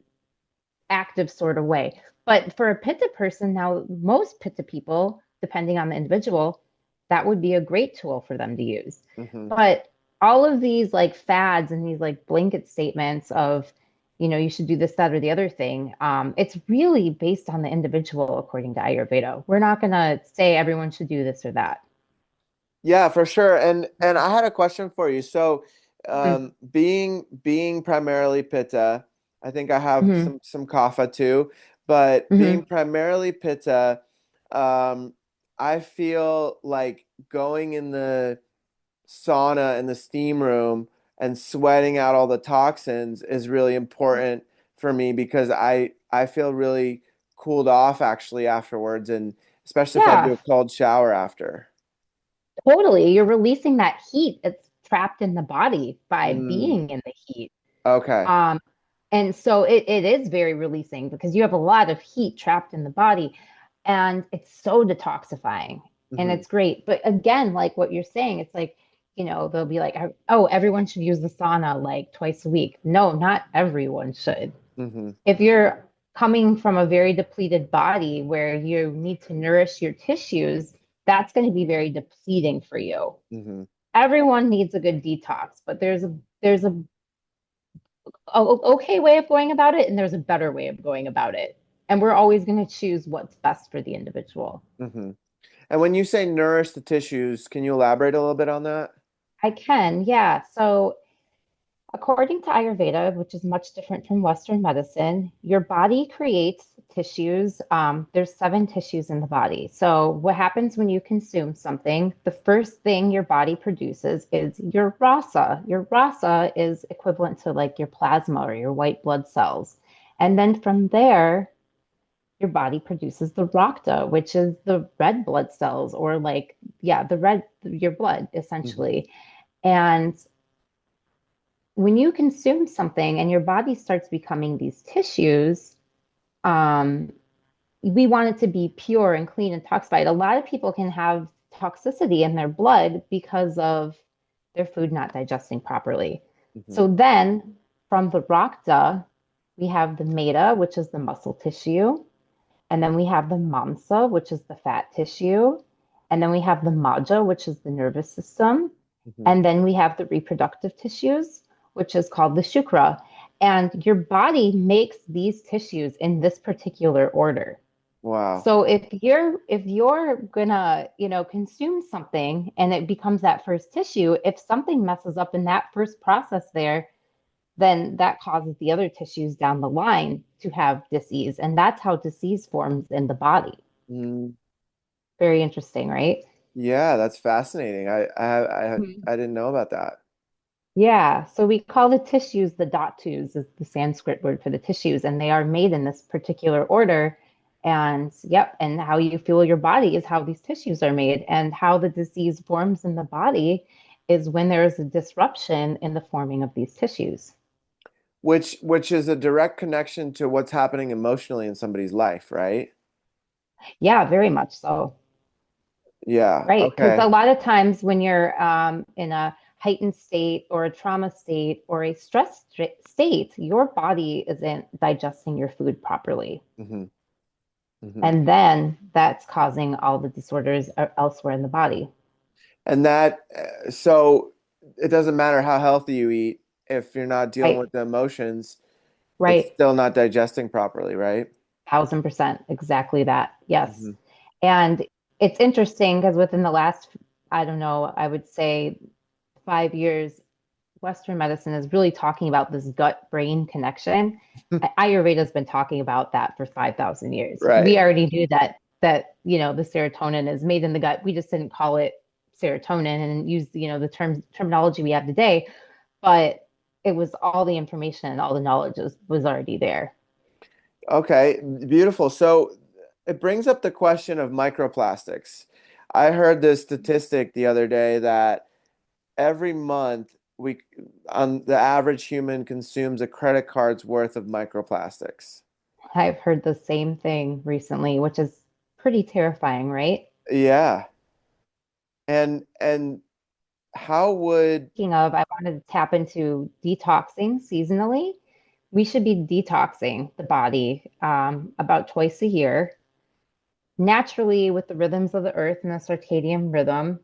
active sort of way. But for a pitta person, now most pitta people, depending on the individual, that would be a great tool for them to use. Hmm. But all of these like fads and these like blanket statements of, you should do this, that, or the other thing, it's really based on the individual according to Ayurveda. We're not going to say everyone should do this or that. Yeah, for sure. And I had a question for you. So, Mhm. being primarily Pitta, I think I have Mhm. some Kapha too, but being Mhm. primarily Pitta, um, I feel like going in the sauna in the steam room and sweating out all the toxins is really important for me because I feel really cooled off actually afterwards, and especially if I do Yeah, a cold shower after. totally. You're releasing that heat that's trapped in the body by Mm, being in the heat. okay. Um, and so it is very releasing because you have a lot of heat trapped in the body and it's so detoxifying and Hmm. it's great. But again, like what you're saying, it's like, they'll be like, oh, everyone should use the sauna like twice a week. No, not everyone should. Hmm. If you're coming from a very depleted body where you need to nourish your tissues, that's going to be very depleting for you. Hmm. Everyone needs a good detox, but there's a okay way of going about it and there's a better way of going about it. And we're always going to choose what's best for the individual. Hmm. And when you say nourish the tissues, can you elaborate a little bit on that? I can, yeah. So according to Ayurveda, which is much different from Western medicine, your body creates tissues. There's 7 tissues in the body. So, what happens when you consume something? The first thing your body produces is your rasa. Your rasa is equivalent to like your plasma or your white blood cells. And then from there, your body produces the rakta, which is the red blood cells, or like, yeah, your blood Hmm. essentially. And when you consume something and your body starts becoming these tissues, um, we want it to be pure and clean and toxified. A lot of people can have toxicity in their blood because of their food not digesting properly. Hmm. So then from the rakta, we have the meta, which is the muscle tissue. And then we have the mamsa, which is the fat tissue. And then we have the maja, which is the nervous system. Hmm. And then we have the reproductive tissues, which is called the shukra. And your body makes these tissues in this particular order. Wow. So if you're gonna, consume something and it becomes that first tissue, if something messes up in that first process there, then that causes the other tissues down the line to have disease. And that's how disease forms in the body. Mm, Very interesting, right? yeah, that's fascinating. Mhm. I didn't know about that. Yeah. So we call the tissues the dhatus, is the Sanskrit word for the tissues, and they are made in this particular order. And yep, and how you feel your body is how these tissues are made, and how the disease forms in the body is when there is a disruption in the forming of these tissues. Which is a direct connection to what's happening emotionally in somebody's life, right? Yeah, very much so. Yeah. Right. Because Okay. a lot of times when you're in a heightened state or a trauma state or a state, your body isn't digesting your food properly. Hmm. Hmm. And then that's causing all the disorders elsewhere in the body. And that, so it doesn't matter how healthy you eat if you're not dealing Right. with the emotions, it's Right. still not digesting properly, right? 1000%. Exactly that. Yes. Hmm. And it's interesting because within the last, I don't know, I would say 5 years, Western medicine is really talking about this gut brain connection. Ayurveda has been talking about that for 5,000 years. Right. We already knew that the serotonin is made in the gut. We just didn't call it serotonin and use, the terminology we have today, but it was all the information and all the knowledge was already there. Okay, beautiful. So it brings up the question of microplastics. I heard this statistic the other day that every month we on the average human consumes a credit card's worth of microplastics. I've heard the same thing recently, which is pretty terrifying, right? Yeah. And how would Speaking of, I wanted to tap into detoxing seasonally. We should be detoxing the body about twice a year naturally with the rhythms of the earth and the circadian rhythm.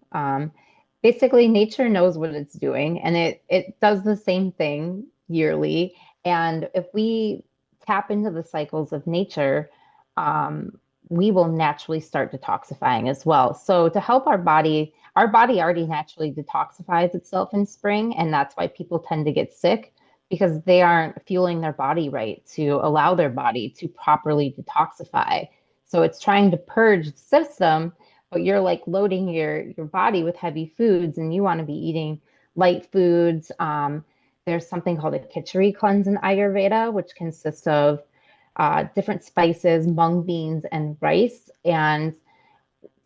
Basically, nature knows what it's doing, and it does the same thing yearly. And if we tap into the cycles of nature, um, we will naturally start detoxifying as well. So to help our body already naturally detoxifies itself in spring, and that's why people tend to get sick because they aren't fueling their body right to allow their body to properly detoxify. So it's trying to purge the system, but you're like loading your body with heavy foods, and you want to be eating light foods. There's something called a khichdi cleanse in Ayurveda, which consists of different spices, mung beans, and rice. And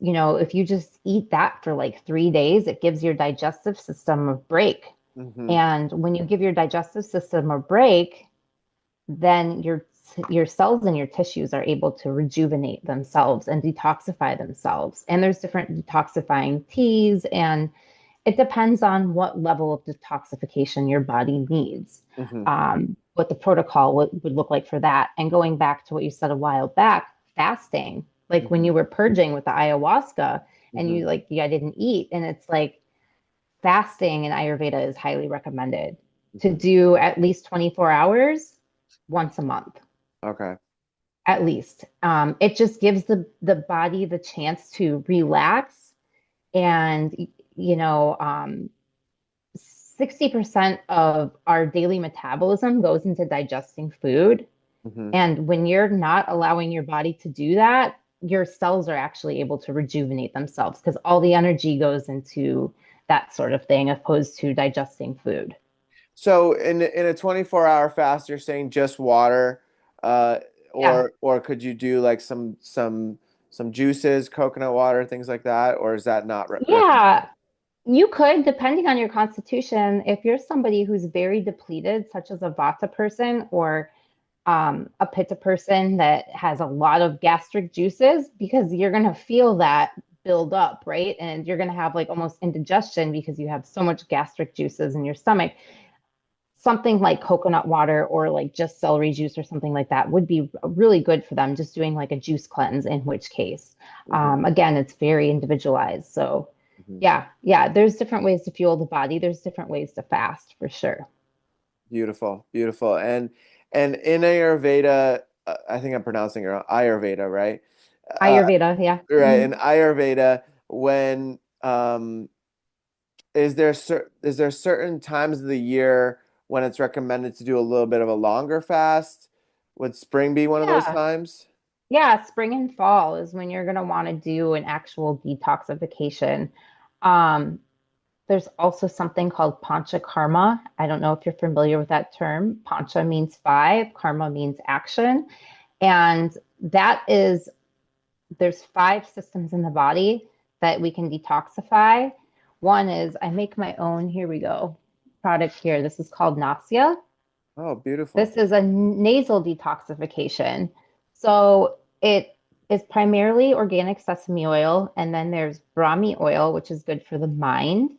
if you just eat that for like 3 days, it gives your digestive system a break. hmm And when you give your digestive system a break, then your cells and your tissues are able to rejuvenate themselves and detoxify themselves. And there's different detoxifying teas, and it depends on what level of detoxification your body needs, hmm what the protocol would look like for that. And going back to what you said a while back, fasting, like when hmm you were purging with the ayahuasca and hmm I didn't eat, and it's like fasting in Ayurveda is highly recommended to hmm do at least 24 hours once a month, Okay. at least. It just gives the body the chance to relax. And, you know, 60% of our daily metabolism goes into digesting food. hmm And when you're not allowing your body to do that, your cells are actually able to rejuvenate themselves because all the energy goes into that sort of thing, opposed to digesting food. So in a 24-hour fast, you're saying just water, uh, Yeah. or could you do like some juices, coconut water, things like that, or is that not recommended? Yeah. You could, depending on your constitution, if you're somebody who's very depleted, such as a Vata person or a Pitta person that has a lot of gastric juices, because you're going to feel that build up, right? And you're going to have like almost indigestion because you have so much gastric juices in your stomach. Something like coconut water or like just celery juice or something like that would be really good for them, just doing like a juice cleanse, in which case, hmm again, it's very individualized. So, hmm yeah, there's different ways to fuel the body. There's different ways to fast for sure. Beautiful, beautiful. And in Ayurveda, I think I'm pronouncing it wrong, Ayurveda, right? Uh, Ayurveda, yeah. right. Hmm. In Ayurveda, when is there certain times of the year when it's recommended to do a little bit of a longer fast? Would spring be one of those Yeah. times? Yeah, spring and fall is when you're going to want to do an actual detoxification. Um, there's also something called Pancha Karma. I don't know if you're familiar with that term. Pancha means five, karma means action. And that is, there's five systems in the body that we can detoxify. One is I make my own, here we go, product here. This is called Nasya. Oh, beautiful. This is a nasal detoxification. So it is primarily organic sesame oil, and then there's Brahmi oil, which is good for the mind,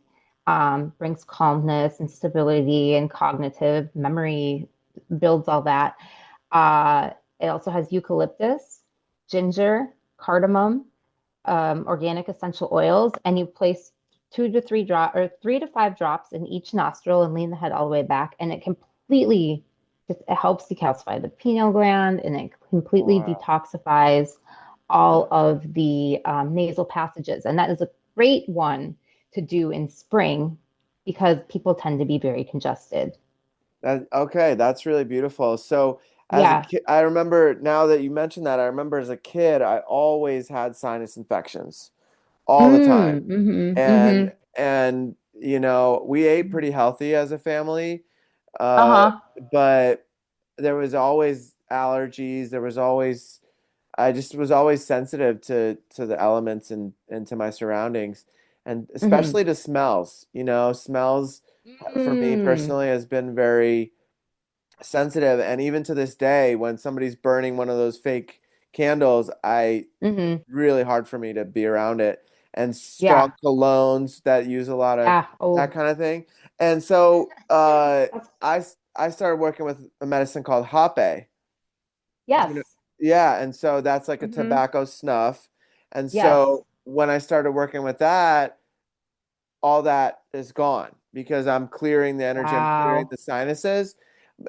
brings calmness and stability and cognitive memory, builds all that. Uh, it also has eucalyptus, ginger, cardamom, organic essential oils, and you place 3 to 5 drops in each nostril and lean the head all the way back, and it completely just it helps decalcify the pineal gland, and it completely Wow. detoxifies all of the nasal passages. And that is a great one to do in spring because people tend to be very congested. Okay, that's really beautiful. So as a Yeah. kid, I remember now that you mentioned that, I remember as a kid, I always had sinus infections all the time. Mm-hmm. And we ate pretty healthy as a family. Uh, Uh-huh. but there was always allergies. There was always I just was always sensitive to the elements and to my surroundings, and Mm-hmm. especially to smells. Smells for me Mm. personally has been very sensitive, and even to this day, when somebody's burning one of those fake candles, it's Mm-hmm. really hard for me to be around it. and Yeah. strong colognes that use a lot of Yeah. that Oh, kind of thing. And so that's I started working with a medicine called Hape. Do you know? yes. Yeah, and so that's like a Hmm. tobacco snuff. And Yes. so when I started working with that, all that is gone because I'm clearing the energy, I'm clearing Wow. the sinuses,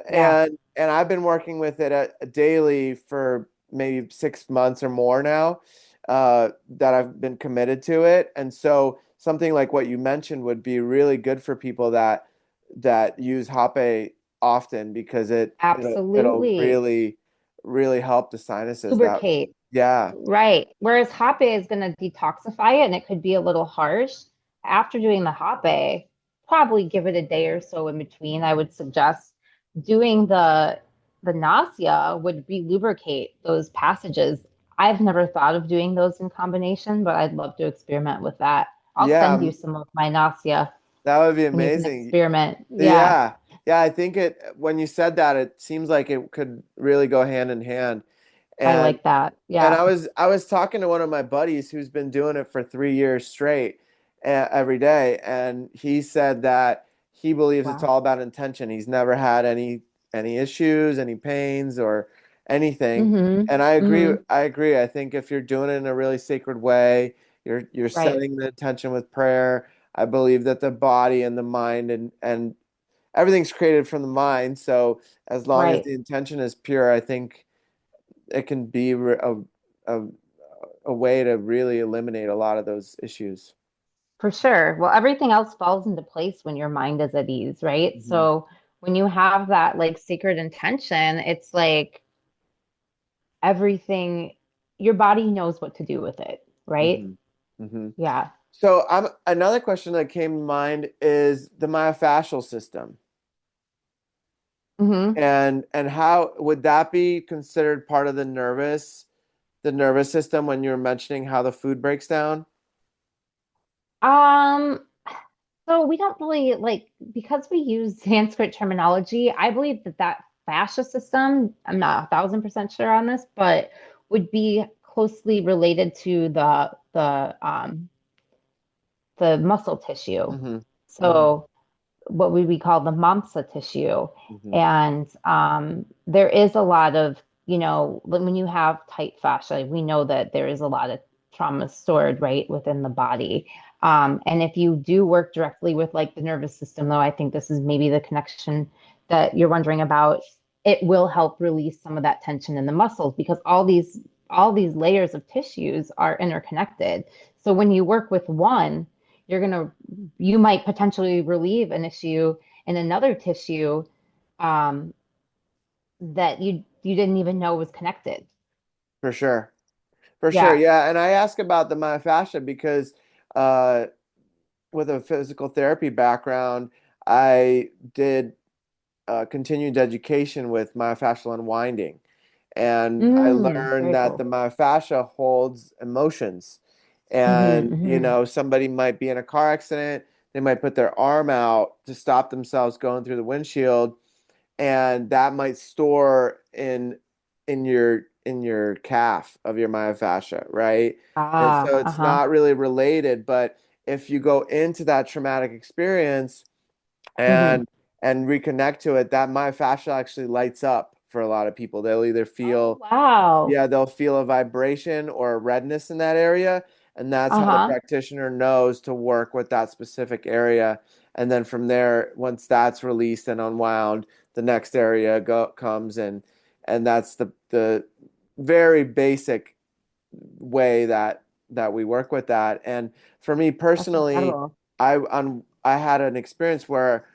Yeah. and I've been working with it daily for maybe 6 months or more now, that I've been committed to it. And so something like what you mentioned would be really good for people that use Hape often because it'll Absolutely. really help the sinuses. That Lubricate. yeah. Right. Whereas hot bay is going to detoxify it and it could be a little harsh. After doing the hot bay, probably give it a day or so in between. I would suggest doing the nausea would re-lubricate those passages. I've never thought of doing those in combination, but I'd love to experiment with that. I'll Yeah, send you some of my nausea that would be and you can amazing. experiment. Yeah, Yeah. Yeah, I think when you said that, it seems like it could really go hand in hand. I And like that. and Yeah. I was talking to one of my buddies who's been doing it for 3 years straight, every day, and he said that he believes it's Wow. all about intention. He's never had any issues, any pains, or anything. Mm-hmm. And I agree. Mm-hmm. I agree. I think if you're doing it in a really sacred way, you're Right. setting the intention with prayer. I believe that the body and the mind and everything's created from the mind. So as long as Right. the intention is pure, I think it can be a, a way to really eliminate a lot of those issues. For sure. Well, everything else falls into place when your mind is at ease, right? Hmm. So when you have that like sacred intention, it's like everything, your body knows what to do with it, right? Hmm. Hmm. Yeah. So another question that came to mind is the myofascial system. Hmm. And how would that be considered part of the nervous system when you were mentioning how the food breaks down? Um, so we don't really like because we use Sanskrit terminology, I believe that that fascia system, I'm not 1,000% sure on this, but would be closely related to the muscle tissue. Hmm. Hmm. So what would we call the mamsa tissue. Hmm. And there is a lot of, when you have tight fascia, we know that there is a lot of trauma stored right within the body. And if you do work directly with like the nervous system, though, I think this is maybe the connection that you're wondering about. It will help release some of that tension in the muscles because all these layers of tissues are interconnected. So when you work with one, you're going to you might potentially relieve an issue in another tissue um, that you didn't even know was connected. For sure. For sure. Yeah. Yeah. And I ask about the myofascia because uh, with a physical therapy background, I did continued education with myofascial unwinding. And I learned Very that the cool. myofascia holds emotions. Hmm. And, Hmm. somebody might be in a car accident, they might put their arm out to stop themselves going through the windshield, and that might store in your calf of your myofascia, right? And Ah, so it's uh-huh. not really related, but if you go into that traumatic experience Hmm. and reconnect to it, that myofascia actually lights up for a lot of people. They'll either Oh, feel wow. yeah, they'll feel a vibration or a redness in that area, and that's how the Uh-huh. practitioner knows to work with that specific area. And then from there, once that's released and unwound, the next area comes, and that's the very basic way that we work with that. And for me That's personally, incredible. I had an experience where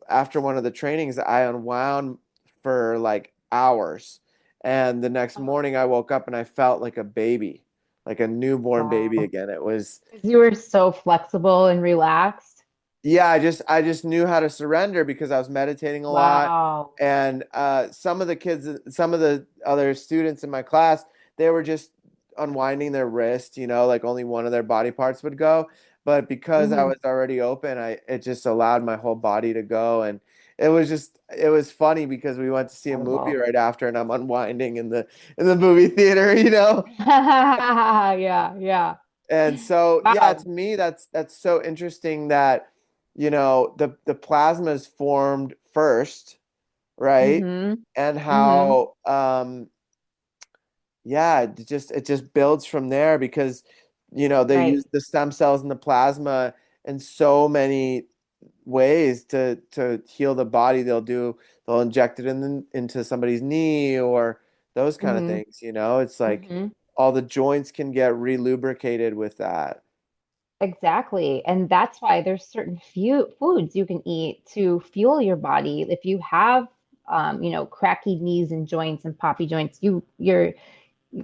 after one of the trainings I unwound for like hours, and the next Uh-huh. morning I woke up and I felt like a baby, like a newborn baby Wow. again. It was Because you were so flexible and relaxed. yeah, I just knew how to surrender because I was meditating a lot. Wow. And some of the kids, some of the other students in my class, they were just unwinding their wrist, like only one of their body parts would go. But because I Hmm. was already open, it just allowed my whole body to go. And it was funny because we went to see a movie Incredible. right after, and I'm unwinding in the movie theater. Yeah, yeah. And so, yeah, Wow. to me, that's so interesting that, the plasma is formed first, right? Mm-hmm. And Mm-hmm. how, yeah, it just builds from there because, they Right. use the stem cells in the plasma in so many ways to heal the body. They'll inject it into somebody's knee or those kind of Mm-hmm. things, It's like Mm-hmm. all the joints can get re-lubricated with that. Exactly. And that's why there's certain few foods you can eat to fuel your body. If you have cracky knees and joints and poppy joints, you're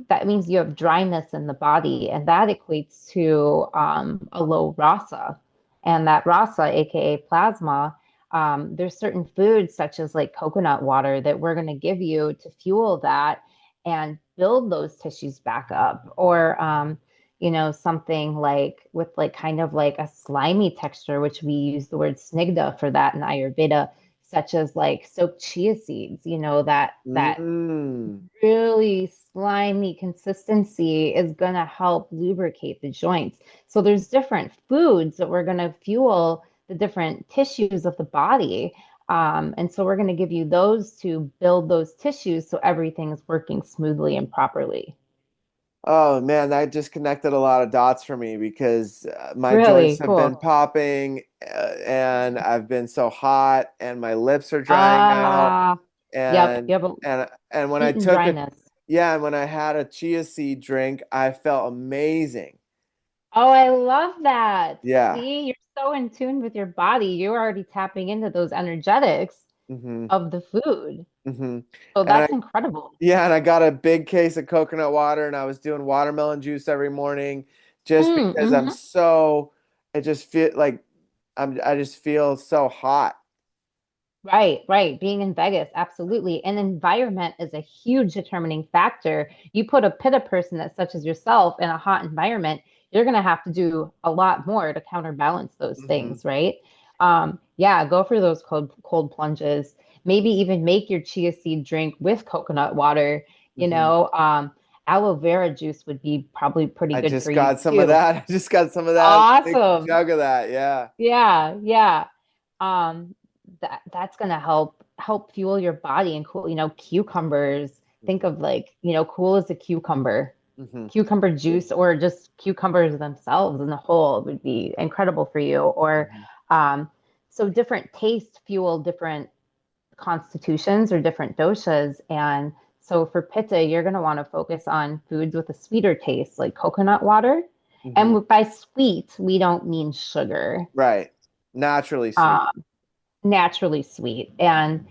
that means you have dryness in the body, and that equates to a low rasa. And that rasa, aka plasma, there's certain foods such as like coconut water that we're going to give you to fuel that and build those tissues back up. Or, something like with like kind of like a slimy texture, which we use the word snigdha for that in Ayurveda, such as like soaked chia seeds, that Mm. really slimy consistency is going to help lubricate the joints. So there's different foods that we're going to fuel the different tissues of the body. And so we're going to give you those to build those tissues so everything is working smoothly and properly. Oh man, that just connected a lot of dots for me because my joints Really have been cool. popping and I've been so hot and my lips are drying out Ah, yep, and yep. and when I Heat and took a dryness. yeah, and when I had a chia seed drink, I felt amazing. Oh, I love that. Yeah. See, you're so in tune with your body. You're already tapping into those energetics Hmm. of the food. Hmm. So And I that's incredible. yeah, and I got a big case of coconut water and I was doing watermelon juice every morning just because I'm Mm-hmm. so it just feel like I just feel so hot. Right, right. Being in Vegas, absolutely. And environment is a huge determining factor. You put a pitta person that's such as yourself in a hot environment, you're going to have to do a lot more to counterbalance those Hmm. things, right? Yeah, go for those cold plunges. Maybe even make your chia seed drink with coconut water. You Hmm. know, aloe vera juice would be probably pretty I good for just you got some of too. that. I just got some of that big Awesome. jug of that. Yeah. Yeah, yeah. Um, that's gonna help fuel your body and cool, cucumbers. Think Hmm. of like, cool as a cucumber. Hmm. Cucumber juice or just cucumbers themselves in a whole would be incredible for you. Or Hmm. um, so different tastes fuel different constitutions or different doshas. And so for pitta, you're gonna want to focus on foods with a sweeter taste, like coconut water. Hmm. And by sweet, we don't mean sugar. Right. Naturally sweet. Um, naturally sweet. And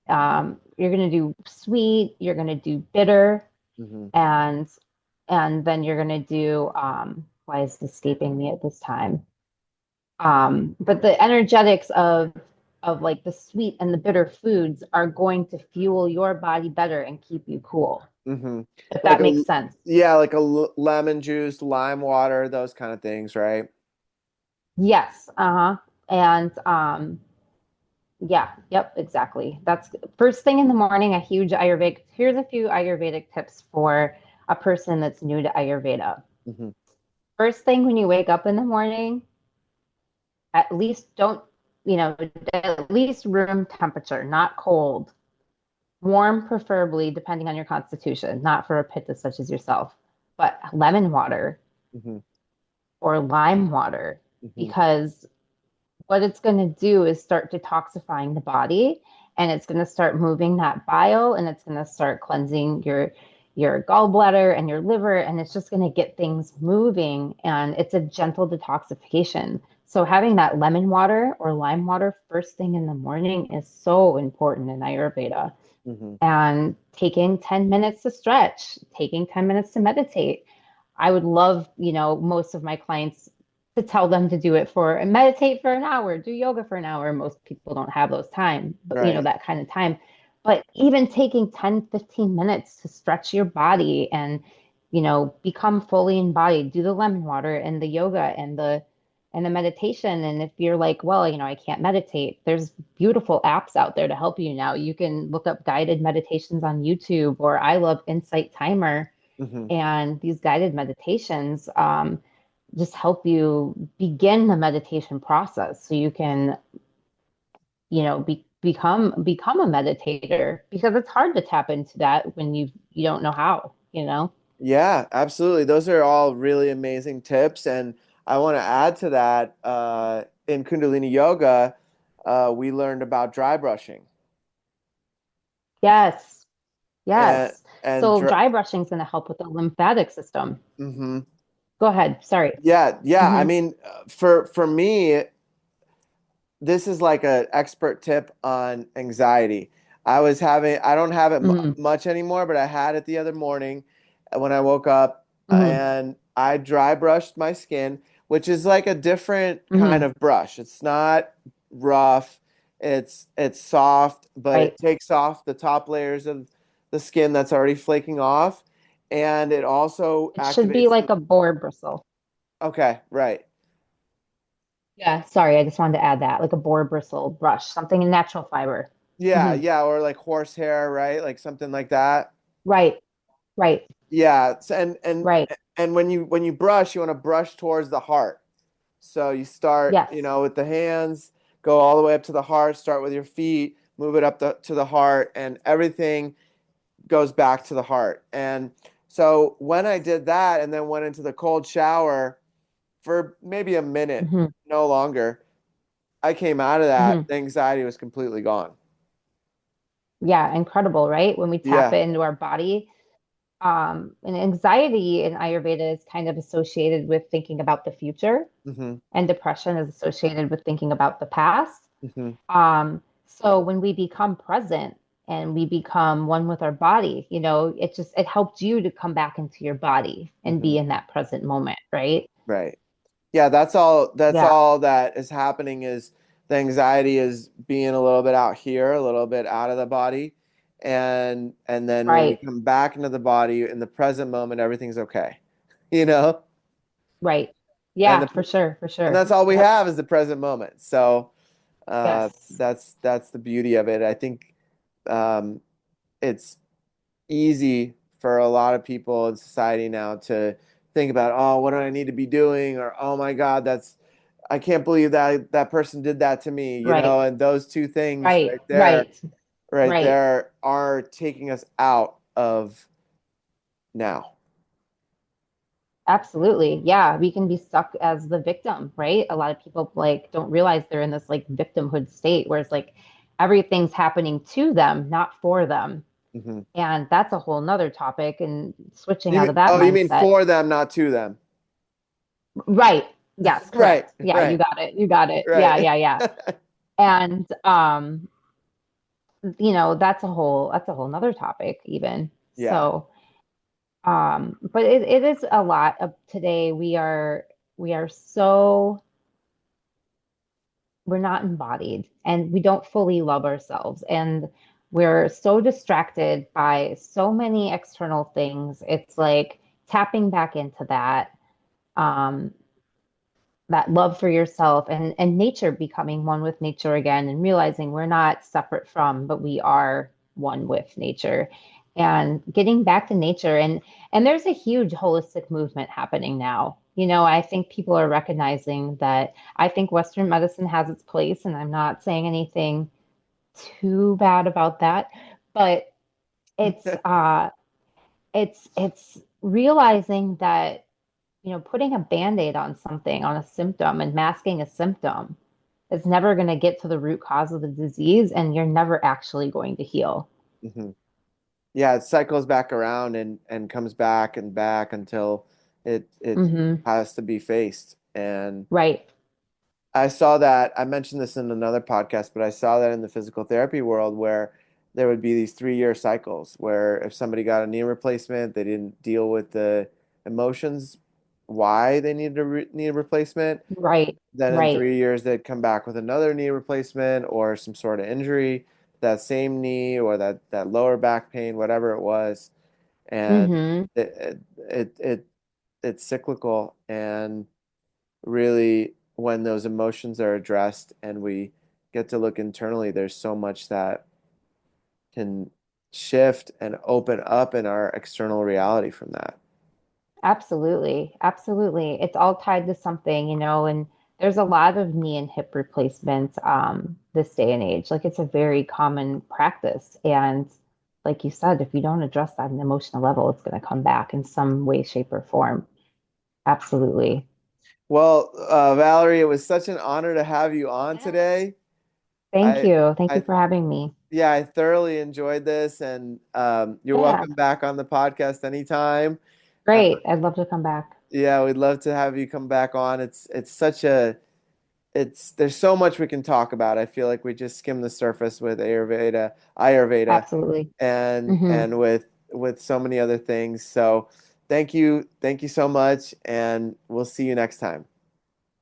you're going to do sweet, you're going to do bitter, Hmm. and then you're going to do why is this escaping me at this time? But the energetics of like the sweet and the bitter foods are going to fuel your body better and keep you cool, Hmm. if Like that a makes sense. yeah, like a lemon juice, lime water, those kind of things, right? Yes, uh-huh. And yeah, yep, exactly. That's first thing in the morning, a huge Ayurvedic. Here's a few Ayurvedic tips for a person that's new to Ayurveda. Hmm. First thing when you wake up in the morning, at least don't, at least room temperature, not cold. Warm, preferably, depending on your constitution, not for a pitta such as yourself, but lemon water Hmm. or lime water, Hmm. because what it's going to do is start detoxifying the body, and it's going to start moving that bile, and it's going to start cleansing your gallbladder and your liver, and it's just going to get things moving, and it's a gentle detoxification. So having that lemon water or lime water first thing in the morning is so important in Ayurveda. Hmm. And taking 10 minutes to stretch, taking 10 minutes to meditate. I would love, most of my clients to tell them to do it for and meditate for an hour, do yoga for an hour. Most people don't have those time, but Right. that kind of time. But even taking 10, 15 minutes to stretch your body and, become fully embodied, do the lemon water and the yoga and the meditation. And if you're like, well, I can't meditate, there's beautiful apps out there to help you now. You can look up guided meditations on YouTube, or I love Insight Timer Hmm. and these guided meditations. just help you begin the meditation process so you can, become a meditator because it's hard to tap into that when you don't know how. Yeah, absolutely. Those are all really amazing tips. And I want to add to that, in Kundalini Yoga, we learned about dry brushing. Yes. And Yes. and So dr dry brushing is going to help with the lymphatic system. hmm Go ahead. Sorry. Yeah, yeah. I Hmm. mean, for me, this is like an expert tip on anxiety. I don't have it Hmm. much anymore, but I had it the other morning when I woke up, Hmm. and I dry brushed my skin, which is like a different kind Hmm. of brush. It's not rough. It's soft, but it Right. takes off the top layers of the skin that's already flaking off, and it also It should be activates like a boar bristle. okay, right. Yeah. Sorry. I just wanted to add that, like a boar bristle brush, something in natural fiber. Yeah, Hmm. yeah, or like horsehair, right? Like something like that. Right. Right. Yeah, so, Right. and when you brush, you want to brush towards the heart. So you start, Yes. with the hands, go all the way up to the heart, start with your feet, move it up to the heart, and everything goes back to the heart. And so when I did that and then went into the cold shower for maybe a minute, Hmm. no longer, I came out of that, Hmm. the anxiety was completely gone. Yeah. Incredible, right? When we tap Yeah. into our body. And anxiety in Ayurveda is kind of associated with thinking about the future, hmm and depression is associated with thinking about the past. hmm So when we become present and we become one with our body, it helps you to come back into your body and hmm be in that present moment, right? Right. Yeah, that's Yeah, all that is happening is the anxiety is being a little bit out here, a little bit out of the body. And then when we right, come back into the body in the present moment, everything's okay. You know? right. And Yeah, the for sure, for and sure. that's all we Yep. have is the present moment. So Yes. that's the beauty of it. I think um, it's easy for a lot of people in society now to think about, oh, what do I need to be doing? Or, oh my God, I can't believe that person did that to me, Right, and those two things right, right, right right. there are taking us out of now. Absolutely. Yeah, we can be stuck as the victim, right? A lot of people like don't realize they're in this like victimhood state where it's like everything's happening to them, not for them. hmm And that's a whole nother topic and switching out of that You mean mindset. for them, not to them. Right. Yes, Right, correct. Yeah, you right, got it. You got it. Yeah, right. yeah, yeah. And that's a whole nother topic even. Yeah. So but it is a lot of today. We are so we're not embodied and we don't fully love ourselves and we're so distracted by so many external things. It's like tapping back into um that love for yourself and nature, becoming one with nature again and realizing we're not separate from, but we are one with nature, and getting back to nature. And there's a huge holistic movement happening now. I think people are recognizing that. I think Western medicine has its place, and I'm not saying anything too bad about that, but it's it's realizing that putting a band-aid on something, on a symptom, and masking a symptom is never going to get to the root cause of the disease, and you're never actually going to heal. hmm Yeah, it cycles back around and comes back and back until it Hmm. has to be faced. And Right. I saw that, I mentioned this in another podcast, but I saw that in the physical therapy world where there would be these 3-year cycles where if somebody got a knee replacement, they didn't deal with the emotions, why they needed knee replacement. Right. Then in Right. 3 years, they'd come back with another knee replacement or some sort of injury, that same knee or that lower back pain, whatever it was. And Hmm. it's cyclical. And really, when those emotions are addressed and we get to look internally, there's so much that can shift and open up in our external reality from that. Absolutely. Absolutely. It's all tied to something, and there's a lot of knee and hip replacements this day and age. Like it's a very common practice. And like you said, if you don't address that on an emotional level, it's going to come back in some way, shape, or form. Absolutely. Well, Valerie, it was such an honor to have you on Yeah. today. Thank I, you. Thank you I, for having me. yeah, I thoroughly enjoyed this, and you're Yeah. welcome back on the podcast anytime. Uh, Great. I'd love to come back. yeah, we'd love to have you come back on. It's such a it's there's so much we can talk about. I feel like we just skimmed the surface with Ayurveda, Absolutely. and Hmm. with so many other things. So, thank you so much, and we'll see you next time.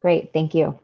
Great. Thank you.